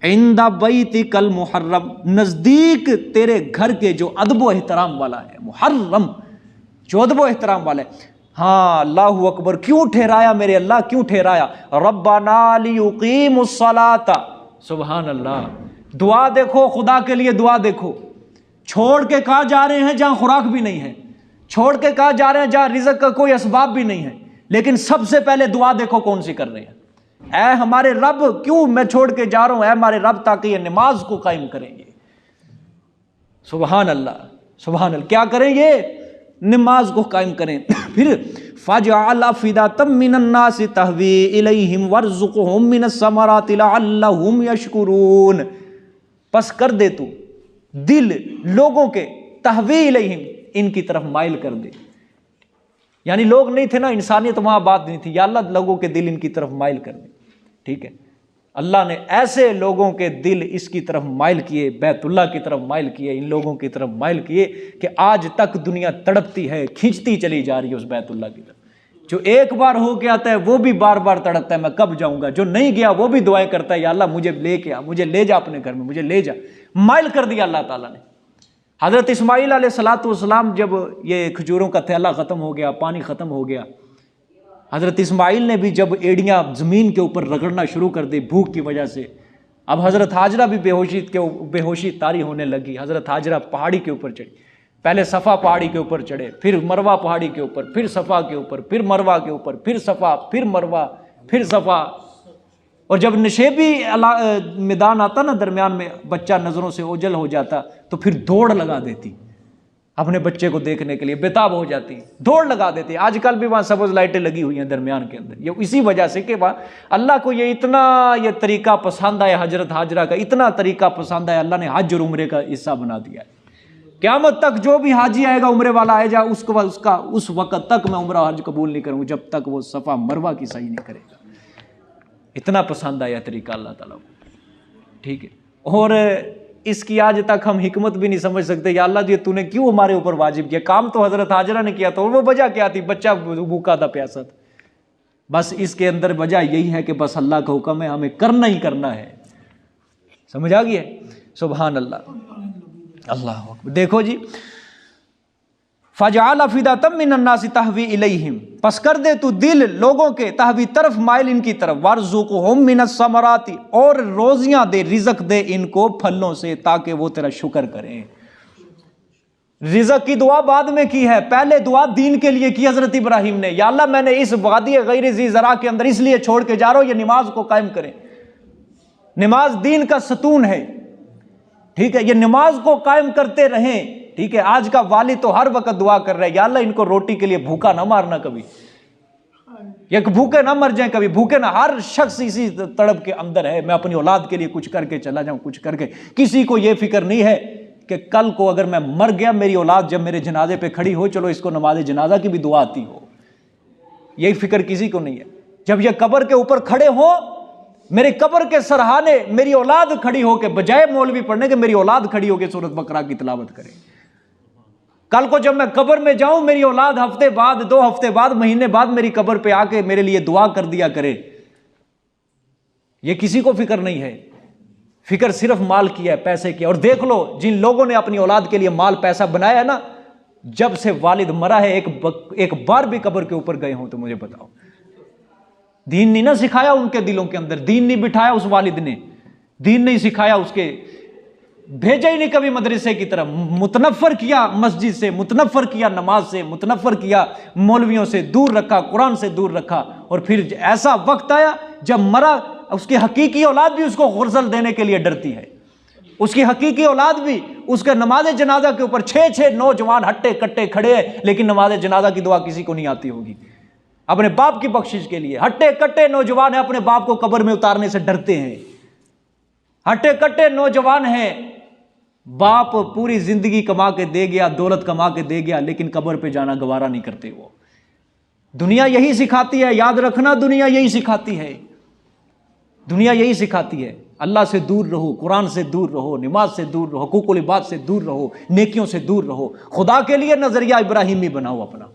عند بیتک المحرم، نزدیک تیرے گھر کے جو ادب و احترام والا ہے، محرم جو ادب و احترام والا ہے۔ ہاں اللہ اکبر، کیوں ٹھہرایا میرے اللہ، کیوں ٹھہرایا؟ ربنا لیقیموا الصلاۃ، سبحان اللہ، دعا دیکھو، خدا کے لیے دعا دیکھو، چھوڑ کے کہاں جا رہے ہیں جہاں خوراک بھی نہیں ہے، چھوڑ کے کہاں جا رہے ہیں جہاں رزق کا کوئی اسباب بھی نہیں ہے، لیکن سب سے پہلے دعا دیکھو کون سی کر رہے ہیں، اے ہمارے رب کیوں میں چھوڑ کے جا رہا ہوں، اے ہمارے رب تاکہ یہ نماز کو قائم کریں گے۔ سبحان اللہ، سبحان اللہ، کیا کریں؟ یہ نماز کو قائم کریں۔ پھر فَجْعَلْ أَفْئِدَةً مِّنَ النَّاسِ تَهْوِي إِلَيْهِمْ وَارْزُقْهُم مِّنَ الثَّمَرَاتِ لَعَلَّهُمْ يَشْكُرُونَ، پس کر دے تو دل لوگوں کے، تہوی الیہم، ان کی طرف مائل کر دے، یعنی لوگ نہیں تھے نا، انسانیت وہاں بات نہیں تھی، یا اللہ لوگوں کے دل ان کی طرف مائل کر دے، ٹھیک ہے۔ اللہ نے ایسے لوگوں کے دل اس کی طرف مائل کیے، بیت اللہ کی طرف مائل کیے، ان لوگوں کی طرف مائل کیے کہ آج تک دنیا تڑپتی ہے، کھینچتی چلی جا رہی ہے اس بیت اللہ کی طرف۔ جو ایک بار ہو کے آتا ہے وہ بھی بار بار تڑپتا ہے میں کب جاؤں گا، جو نہیں گیا وہ بھی دعائیں کرتا ہے یا اللہ مجھے لے کے آ، مجھے لے جا اپنے گھر میں، مجھے لے جا۔ مائل کر دیا اللہ تعالیٰ نے۔ حضرت اسماعیل علیہ الصلوۃ والسلام جب یہ کھجوروں کا تھیلا ختم ہو گیا، پانی ختم ہو گیا، حضرت اسماعیل نے بھی جب ایڑیاں زمین کے اوپر رگڑنا شروع کر دی بھوک کی وجہ سے، اب حضرت ہاجرہ بھی بے ہوشی طاری ہونے لگی۔ حضرت ہاجرہ پہاڑی کے اوپر چڑھی، پہلے صفا پہاڑی کے اوپر چڑھے، پھر مروہ پہاڑی کے اوپر، پھر صفا کے اوپر، پھر مروہ کے اوپر، پھر صفا، پھر مروہ، پھر صفا۔ اور جب نشیبی میدان آتا نا درمیان میں، بچہ نظروں سے اوجھل ہو جاتا تو پھر دوڑ لگا دیتی اپنے بچے کو دیکھنے کے لیے، بےتاب ہو جاتی، دوڑ لگا دیتی۔ آج کل بھی وہاں سبز لائٹیں لگی ہوئی ہیں درمیان کے اندر، یہ اسی وجہ سے کہ وہاں اللہ کو یہ طریقہ پسند ہے، حضرت ہاجرہ کا اتنا طریقہ پسند ہے، اللہ نے حج اور عمرے کا حصہ بنا دیا ہے۔ قیامت تک جو بھی حاجی آئے گا، عمرے والا آئے جا، اس وقت تک میں عمرہ حج قبول نہیں کروں جب تک وہ صفا مروہ کی صحیح نہیں کرے گا۔ اتنا پسند آیا طریقہ اللہ تعالیٰ کو، ٹھیک ہے۔ اور اس کی آج تک ہم حکمت بھی نہیں سمجھ سکتے، یا اللہ جی تو نے کیوں ہمارے اوپر واجب کیا؟ کام تو حضرت ہاجرہ نے کیا تھا، اور وہ وجہ کیا تھی؟ بچہ بھوکا تھا، پیاسا تھا۔ بس اس کے اندر وجہ یہی ہے کہ بس اللہ کا حکم ہے، ہمیں کرنا ہی کرنا ہے۔ سمجھ آ گئی ہے؟ سبحان اللہ، اللہ اکبر۔ دیکھو جی، فَجْعَلْ أَفْئِدَةً مِّنَ النَّاسِ تَهْوِي إِلَيْهِمْ، پس کر دے تو دل لوگوں کے، تہوی طرف مائل ان کی طرف، وَارْزُقْهُم مِّنَ الثَّمَرَاتِ، اور روزیاں دے، رزق دے ان کو پھلوں سے تاکہ وہ تیرا شکر کریں۔ رزق کی دعا بعد میں کی ہے، پہلے دعا دین کے لیے کی حضرت ابراہیم نے، یا اللہ میں نے اس وادی غیر ذی زرع کے اندر اس لیے چھوڑ کے جا رہا ہوں، یہ نماز کو قائم کریں۔ نماز دین کا ستون ہے، ٹھیک ہے، یہ نماز کو قائم کرتے رہیں، ٹھیک ہے۔ آج کا والد تو ہر وقت دعا کر رہا ہے، یا اللہ ان کو روٹی کے لیے بھوکا نہ مارنا کبھی، ایک بھوکے نہ مر جائیں کبھی، بھوکے نہ، ہر شخص اسی تڑپ کے اندر ہے، میں اپنی اولاد کے لیے کچھ کر کے چلا جاؤں، کچھ کر کے. کسی کو یہ فکر نہیں ہے کہ کل کو اگر میں مر گیا میری اولاد جب میرے جنازے پہ کھڑی ہو چلو اس کو نماز جنازہ کی بھی دعا آتی ہو، یہی فکر کسی کو نہیں ہے. جب یہ قبر کے اوپر کھڑے ہو، میری قبر کے سرحانے میری اولاد کھڑی ہو کے، بجائے مولوی پڑھنے کے میری اولاد کھڑی ہو کے سورۃ بقرہ کی تلاوت کرے. کل کو جب میں قبر میں جاؤں میری اولاد ہفتے بعد، 2 ہفتے بعد، مہینے بعد میری قبر پہ آ کے میرے لیے دعا کر دیا کرے. یہ کسی کو فکر نہیں ہے، فکر صرف مال کی ہے، پیسے کی. اور دیکھ لو جن لوگوں نے اپنی اولاد کے لیے مال پیسہ بنایا ہے نا، جب سے والد مرا ہے ایک بار بھی قبر کے اوپر گئے ہوں تو مجھے بتاؤ. دین نہیں نہ سکھایا ان کے دلوں کے اندر، دین نہیں بٹھایا اس والد نے، دین نہیں سکھایا، اس کے بھیجا ہی نہیں کبھی مدرسے کی طرف. متنفر کیا مسجد سے، متنفر کیا نماز سے، متنفر کیا مولویوں سے، دور رکھا، قرآن سے دور رکھا. اور پھر ایسا وقت آیا جب مرا، اس کی حقیقی اولاد بھی اس کو غسل دینے کے لیے ڈرتی ہے. اس کی حقیقی اولاد بھی اس کے نماز جنازہ کے اوپر 6 نوجوان ہٹے کٹے کھڑے ہیں، لیکن نماز جنازہ کی دعا کسی کو نہیں آتی ہوگی. اپنے باپ کی بخشش کے لیے ہٹے کٹے نوجوان ہیں، اپنے باپ کو قبر میں اتارنے سے ڈرتے ہیں. ہٹے کٹے نوجوان ہیں، باپ پوری زندگی کما کے دے گیا، دولت کما کے دے گیا، لیکن قبر پہ جانا گوارا نہیں کرتے. وہ دنیا یہی سکھاتی ہے، یاد رکھنا، دنیا یہی سکھاتی ہے، دنیا یہی سکھاتی ہے. اللہ سے دور رہو، قرآن سے دور رہو، نماز سے دور رہو، حقوق العباد سے دور رہو، نیکیوں سے دور رہو. خدا کے لیے نظریہ ابراہیمی بناؤ اپنا.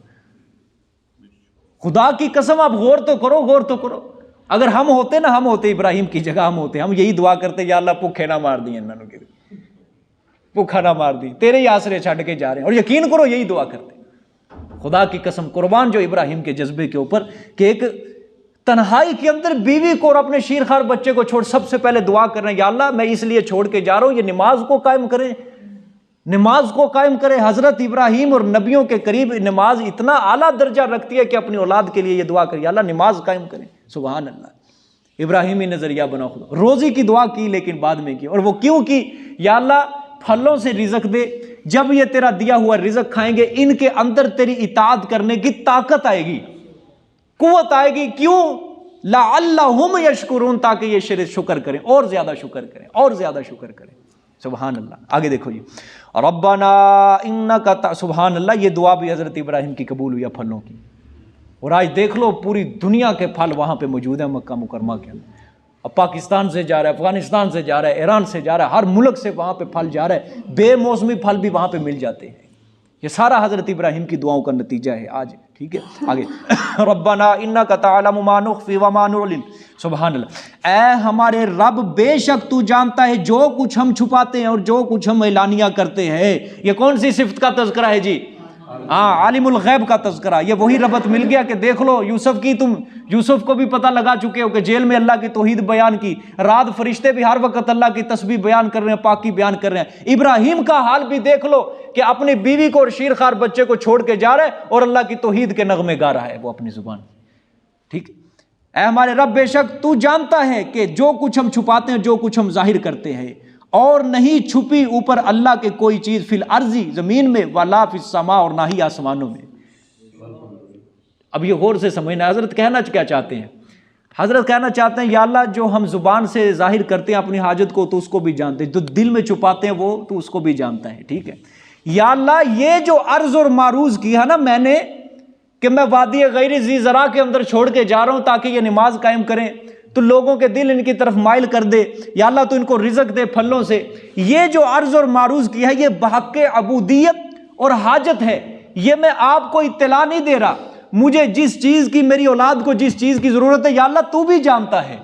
خدا کی قسم آپ غور تو کرو، غور تو کرو. اگر ہم ہوتے نا، ہم ہوتے ابراہیم کی جگہ، ہم ہوتے، ہم یہی دعا کرتے، یا اللہ بھوکے نہ مار دیے انہوں کے، بھوکا نہ مار دی، تیرے ہی آسرے چھڈ کے جا رہے ہیں. اور یقین کرو یہی دعا کرتے. خدا کی قسم قربان جو ابراہیم کے جذبے کے اوپر کہ ایک تنہائی کے اندر بیوی کو اور اپنے شیرخوار بچے کو چھوڑ سب سے پہلے دعا کر رہے ہیں، یا اللہ میں اس لیے چھوڑ کے جا رہا ہوں، یہ نماز کو قائم کرے، نماز کو قائم کرے. حضرت ابراہیم اور نبیوں کے قریب نماز اتنا اعلیٰ درجہ رکھتی ہے کہ اپنی اولاد کے لیے یہ دعا کرے، یا اللہ نماز قائم کرے. سبحان اللہ، ابراہیمی نظریہ بنا. خدا روزی کی دعا کی لیکن بعد میں کی. اور وہ کیوں کی؟ یا اللہ پھلوں سے رزق دے، جب یہ تیرا دیا ہوا رزق کھائیں گے ان کے اندر تیری اطاعت کرنے کی طاقت آئے گی، قوت آئے گی. کیوں؟ لعلہم یشکرون، تاکہ یہ شکر کریں، اور زیادہ شکر کریں، اور زیادہ شکر کریں. سبحان اللہ. آگے دیکھو جی، ربنا انک، سبحان اللہ، یہ دعا بھی حضرت ابراہیم کی قبول ہوئی پھلوں کی. اور آج دیکھ لو پوری دنیا کے پھل وہاں پہ موجود ہیں مکہ مکرمہ کے اندر. اب پاکستان سے جا رہا ہے، افغانستان سے جا رہا ہے، ایران سے جا رہا ہے، ہر ملک سے وہاں پہ پھل جا رہا ہے. بے موسمی پھل بھی وہاں پہ مل جاتے ہیں. یہ سارا حضرت ابراہیم کی دعاؤں کا نتیجہ ہے آج. ٹھیک ہے آگے، ربنا انک تعلم ما نخفی وما نعلن. سبحان اللہ، اے ہمارے رب بے شک تو جانتا ہے جو کچھ ہم چھپاتے ہیں اور جو کچھ ہم اعلانیہ کرتے ہیں. یہ کون سی صفت کا تذکرہ ہے جی؟ عالم الغیب کا تذکرہ. یہ وہی ربط مل گیا کہ دیکھ لو یوسف کی، تم یوسف کو بھی پتہ لگا چکے ہو کہ جیل میں اللہ کی توحید بیان کی، رات فرشتے بھی ہر وقت اللہ کی تسبیح بیان کر رہے ہیں، پاکی بیان کر رہے ہیں. ابراہیم کا حال بھی دیکھ لو کہ اپنی بیوی کو اور شیرخوار بچے کو چھوڑ کے جا رہا ہے اور اللہ کی توحید کے نغمے گا رہا ہے وہ اپنی زبان. ٹھیک، اے ہمارے رب بے شک تو جانتا ہے کہ جو کچھ ہم چھپاتے ہیں جو کچھ ہم ظاہر کرتے ہیں، اور نہیں چھپی اوپر اللہ کے کوئی چیز فی الارض، زمین میں، ولا فی السماء، اور نہ ہی آسمانوں میں. اب یہ غور سے سمجھنا، حضرت کہنا کیا چاہتے ہیں؟ حضرت کہنا چاہتے ہیں یا اللہ جو ہم زبان سے ظاہر کرتے ہیں اپنی حاجت کو تو اس کو بھی جانتے ہیں، جو دل میں چھپاتے ہیں وہ تو اس کو بھی جانتا ہے. ٹھیک ہے، یا اللہ یہ جو عرض اور معروض کیا ہے نا میں نے کہ میں وادی غیر ذی زرع کے اندر چھوڑ کے جا رہا ہوں تاکہ یہ نماز قائم کریں، تو لوگوں کے دل ان کی طرف مائل کر دے، یا اللہ تو ان کو رزق دے پھلوں سے. یہ جو عرض اور معروض کیا ہے یہ بحق عبودیت اور حاجت ہے. یہ میں آپ کو اطلاع نہیں دے رہا، مجھے جس چیز کی، میری اولاد کو جس چیز کی ضرورت ہے یا اللہ تو بھی جانتا ہے.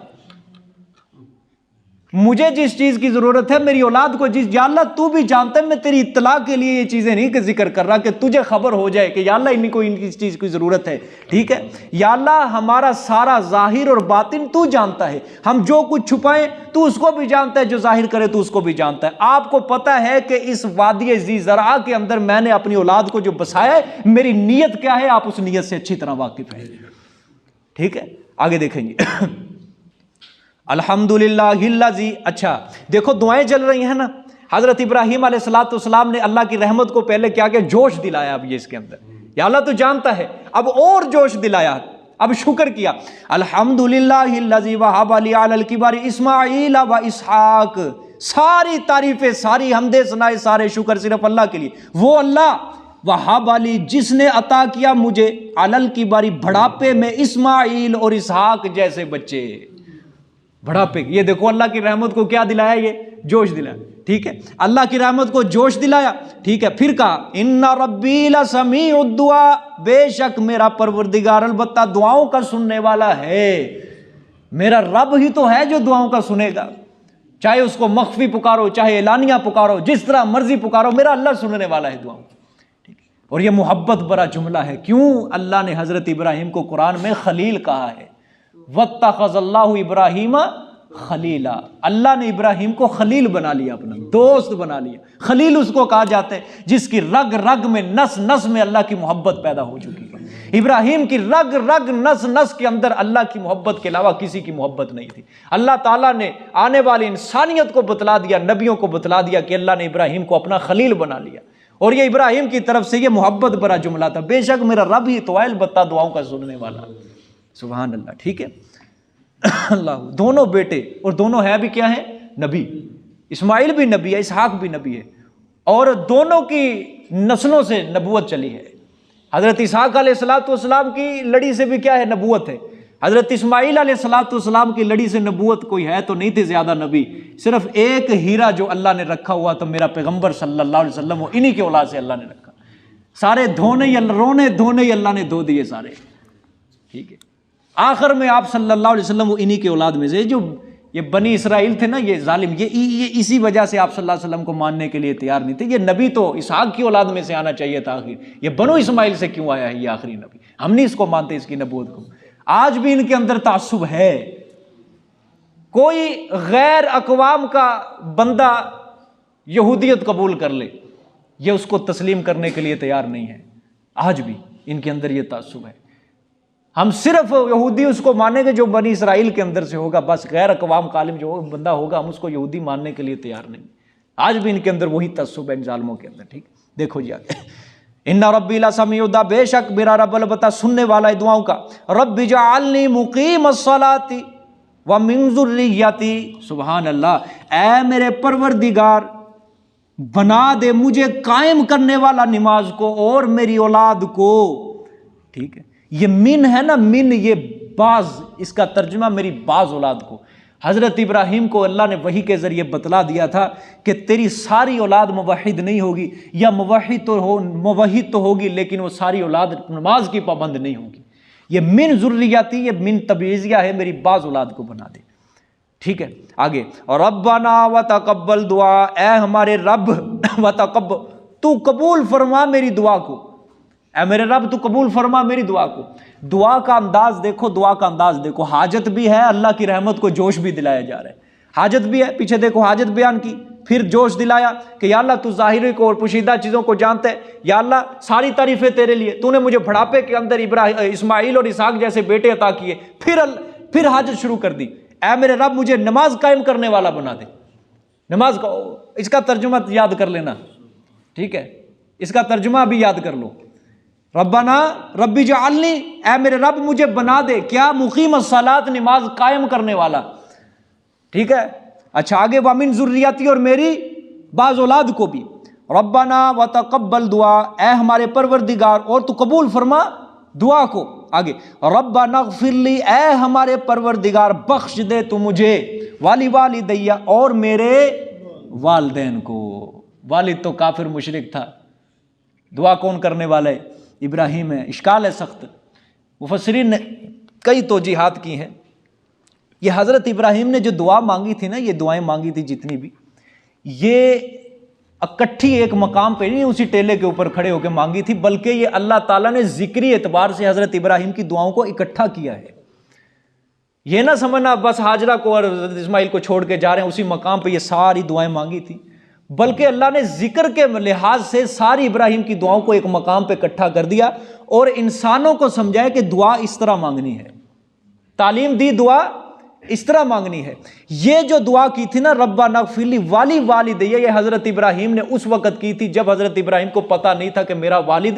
مجھے جس چیز کی ضرورت ہے، میری اولاد کو جس، یا اللہ تو بھی جانتا ہے. میں تیری اطلاع کے لیے یہ چیزیں نہیں کہ ذکر کر رہا کہ تجھے خبر ہو جائے کہ یا اللہ ان کو ان کی چیز کی ضرورت ہے. ٹھیک ہے، یا اللہ ہمارا سارا ظاہر اور باطن تو جانتا ہے. ہم جو کچھ چھپائیں تو اس کو بھی جانتا ہے، جو ظاہر کرے تو اس کو بھی جانتا ہے. آپ کو پتہ ہے کہ اس وادی ذی زرع کے اندر میں نے اپنی اولاد کو جو بسایا ہے میری نیت کیا ہے، آپ اس نیت سے اچھی طرح واقف ہیں. ٹھیک ہے، آگے دیکھیں گے. الحمدللہ الذی، اچھا دیکھو دعائیں چل رہی ہیں نا. حضرت ابراہیم علیہ الصلوۃ والسلام نے اللہ کی رحمت کو پہلے کیا کہ جوش دلایا. اب یہ اس کے اندر یا اللہ تو جانتا ہے، اب اور جوش دلایا. اب شکر کیا، الحمدللہ الذی وہب لی علی الکبر اسماعیل و اسحاق، ساری تعریفیں، ساری حمد ثناء، سارے شکر صرف اللہ کے لیے، وہ اللہ وہب علی جس نے عطا کیا مجھے علی الکبر بڑھاپے میں اسماعیل اور اسحاق جیسے بچے، بڑھاپے، یہ دیکھو اللہ کی رحمت کو کیا دلایا، یہ جوش دلایا، ٹھیک ہے، اللہ کی رحمت کو جوش دلایا، ٹھیک ہے۔ پھر کہا ان ربی لسمیع الدعاء، بے شک میرا پروردگار البتہ دعاؤں کا سننے والا ہے، میرا رب ہی تو ہے جو دعاؤں کا سنے گا، چاہے اس کو مخفی پکارو چاہے اعلانیہ پکارو، جس طرح مرضی پکارو، میرا اللہ سننے والا ہے دعاؤں، ٹھیک ہے۔ اور یہ محبت بڑا جملہ ہے، کیوں اللہ نے حضرت ابراہیم کو قرآن میں خلیل کہا ہے، واتخذ اللہ ابراہیم خلیلا، اللہ نے ابراہیم کو خلیل بنا لیا، اپنا دوست بنا لیا۔ خلیل اس کو کہا جاتا ہے جس کی رگ رگ میں نس نس میں اللہ کی محبت پیدا ہو چکی ہے۔ ابراہیم کی رگ رگ نس نس کے اندر اللہ کی محبت کے علاوہ کسی کی محبت نہیں تھی۔ اللہ تعالیٰ نے آنے والی انسانیت کو بتلا دیا، نبیوں کو بتلا دیا کہ اللہ نے ابراہیم کو اپنا خلیل بنا لیا، اور یہ ابراہیم کی طرف سے یہ محبت بڑا جملہ تھا، بے شک میرا رب ہی تو ہے البتہ دعاؤں کا سننے والا، سبحان اللہ، ٹھیک ہے۔ اللہ، دونوں بیٹے، اور دونوں ہیں بھی کیا ہیں، نبی، اسماعیل بھی نبی ہے، اسحاق بھی نبی ہے، اور دونوں کی نسلوں سے نبوت چلی ہے۔ حضرت اسحاق علیہ السلام کی لڑی سے بھی کیا ہے، نبوت ہے۔ حضرت اسماعیل علیہ السلام کی لڑی سے نبوت کوئی ہے تو نہیں تھے زیادہ نبی، صرف ایک ہیرا جو اللہ نے رکھا ہوا تو میرا پیغمبر صلی اللہ علیہ وسلم، وہ انہی کے اولاد سے اللہ نے رکھا، سارے رونے دھونے ہی اللہ نے دھو دیے سارے، ٹھیک ہے۔ آخر میں آپ صلی اللہ علیہ وسلم وہ انہی کے اولاد میں سے، جو یہ بنی اسرائیل تھے نا، یہ ظالم، یہ اسی وجہ سے آپ صلی اللہ علیہ وسلم کو ماننے کے لیے تیار نہیں تھے۔ یہ نبی تو اسحاق کی اولاد میں سے آنا چاہیے تھا، آخر یہ بنو اسماعیل سے کیوں آیا ہے یہ آخری نبی؟ ہم نہیں اس کو مانتے، اس کی نبوت کو۔ آج بھی ان کے اندر تعصب ہے، کوئی غیر اقوام کا بندہ یہودیت قبول کر لے، یہ اس کو تسلیم کرنے کے لیے تیار نہیں ہے، آج بھی ان کے اندر یہ تعصب ہے۔ ہم صرف یہودی اس کو مانیں گے جو بنی اسرائیل کے اندر سے ہوگا، بس غیر اقوام کا عالم جو بندہ ہوگا ہم اس کو یہودی ماننے کے لیے تیار نہیں۔ آج بھی ان کے اندر وہی تعصب ہے، ان ظالموں کے اندر، ٹھیک۔ دیکھو جی آگے، ان ربی لسمیع الدعاء، بے شک میرا رب البتہ سننے والا ہے دعاؤں کا، رب اجعلنی مقیم الصلاۃ ومن ذریتی، سبحان اللہ، اے میرے پروردگار بنا دے مجھے قائم کرنے والا نماز کو اور میری اولاد کو، ٹھیک ہے۔ یہ من ہے نا، من، یہ بعض، اس کا ترجمہ میری بعض اولاد کو۔ حضرت ابراہیم کو اللہ نے وحی کے ذریعے بتلا دیا تھا کہ تیری ساری اولاد موحد نہیں ہوگی، یا موحد تو ہوگی لیکن وہ ساری اولاد نماز کی پابند نہیں ہوگی۔ یہ من ذریتی، یہ من تبعیضیہ ہے، میری بعض اولاد کو بنا دے، ٹھیک ہے۔ آگے، اور ربنا وتقبل دعا، اے ہمارے رب، وتقبل، تو قبول فرما میری دعا کو، اے میرے رب تو قبول فرما میری دعا کو۔ دعا کا انداز دیکھو، دعا کا انداز دیکھو، حاجت بھی ہے، اللہ کی رحمت کو جوش بھی دلایا جا رہا ہے، حاجت بھی ہے، پیچھے دیکھو حاجت بیان کی، پھر جوش دلایا کہ یا اللہ تو ظاہری کو اور پوشیدہ چیزوں کو جانتا ہے، یا اللہ ساری تعریفیں تیرے لیے، تو نے مجھے بڑھاپے کے اندر اسماعیل اور اسحاق جیسے بیٹے عطا کیے، پھر حاجت شروع کر دی، اے میرے رب مجھے نماز قائم کرنے والا بنا دے۔ نماز کا اس کا ترجمہ یاد کر لینا، ٹھیک ہے، اس کا ترجمہ بھی یاد کر لو، ربنا ربی جعلنی، اے میرے رب مجھے بنا دے کیا، مقیم الصلاۃ، نماز قائم کرنے والا، ٹھیک ہے۔ اچھا آگے، ومن ذریتی، اور میری بعض اولاد کو بھی، ربنا وتقبل دعا، اے ہمارے پروردگار اور تو قبول فرما دعا کو۔ آگے، ربنا اغفر لی، اے ہمارے پروردگار بخش دے تو مجھے، والی والدیہ، اور میرے والدین کو۔ والد تو کافر مشرک تھا، دعا کون کرنے والا ہے؟ ابراہیم ہے۔ اشکال ہے سخت، مفسرین نے کئی توجیحات کی ہیں۔ یہ حضرت ابراہیم نے جو دعا مانگی تھی نا، یہ دعائیں مانگی تھی جتنی بھی، یہ اکٹھی ایک مقام پہ نہیں اسی ٹیلے کے اوپر کھڑے ہو کے مانگی تھی، بلکہ یہ اللہ تعالیٰ نے ذکری اعتبار سے حضرت ابراہیم کی دعاؤں کو اکٹھا کیا ہے۔ یہ نہ سمجھنا بس ہاجرہ کو اور حضرت اسماعیل کو چھوڑ کے جا رہے ہیں اسی مقام پہ یہ ساری دعائیں مانگی تھی، بلکہ اللہ نے ذکر کے لحاظ سے ساری ابراہیم کی دعاؤں کو ایک مقام پہ اکٹھا کر دیا، اور انسانوں کو سمجھایا کہ دعا اس طرح مانگنی ہے، تعلیم دی دعا اس طرح مانگنی ہے۔ یہ جو دعا کی تھی نا، ربنا اغفر لی والی والدیہ، یہ حضرت ابراہیم نے اس وقت کی تھی جب حضرت ابراہیم کو پتہ نہیں تھا کہ میرا والد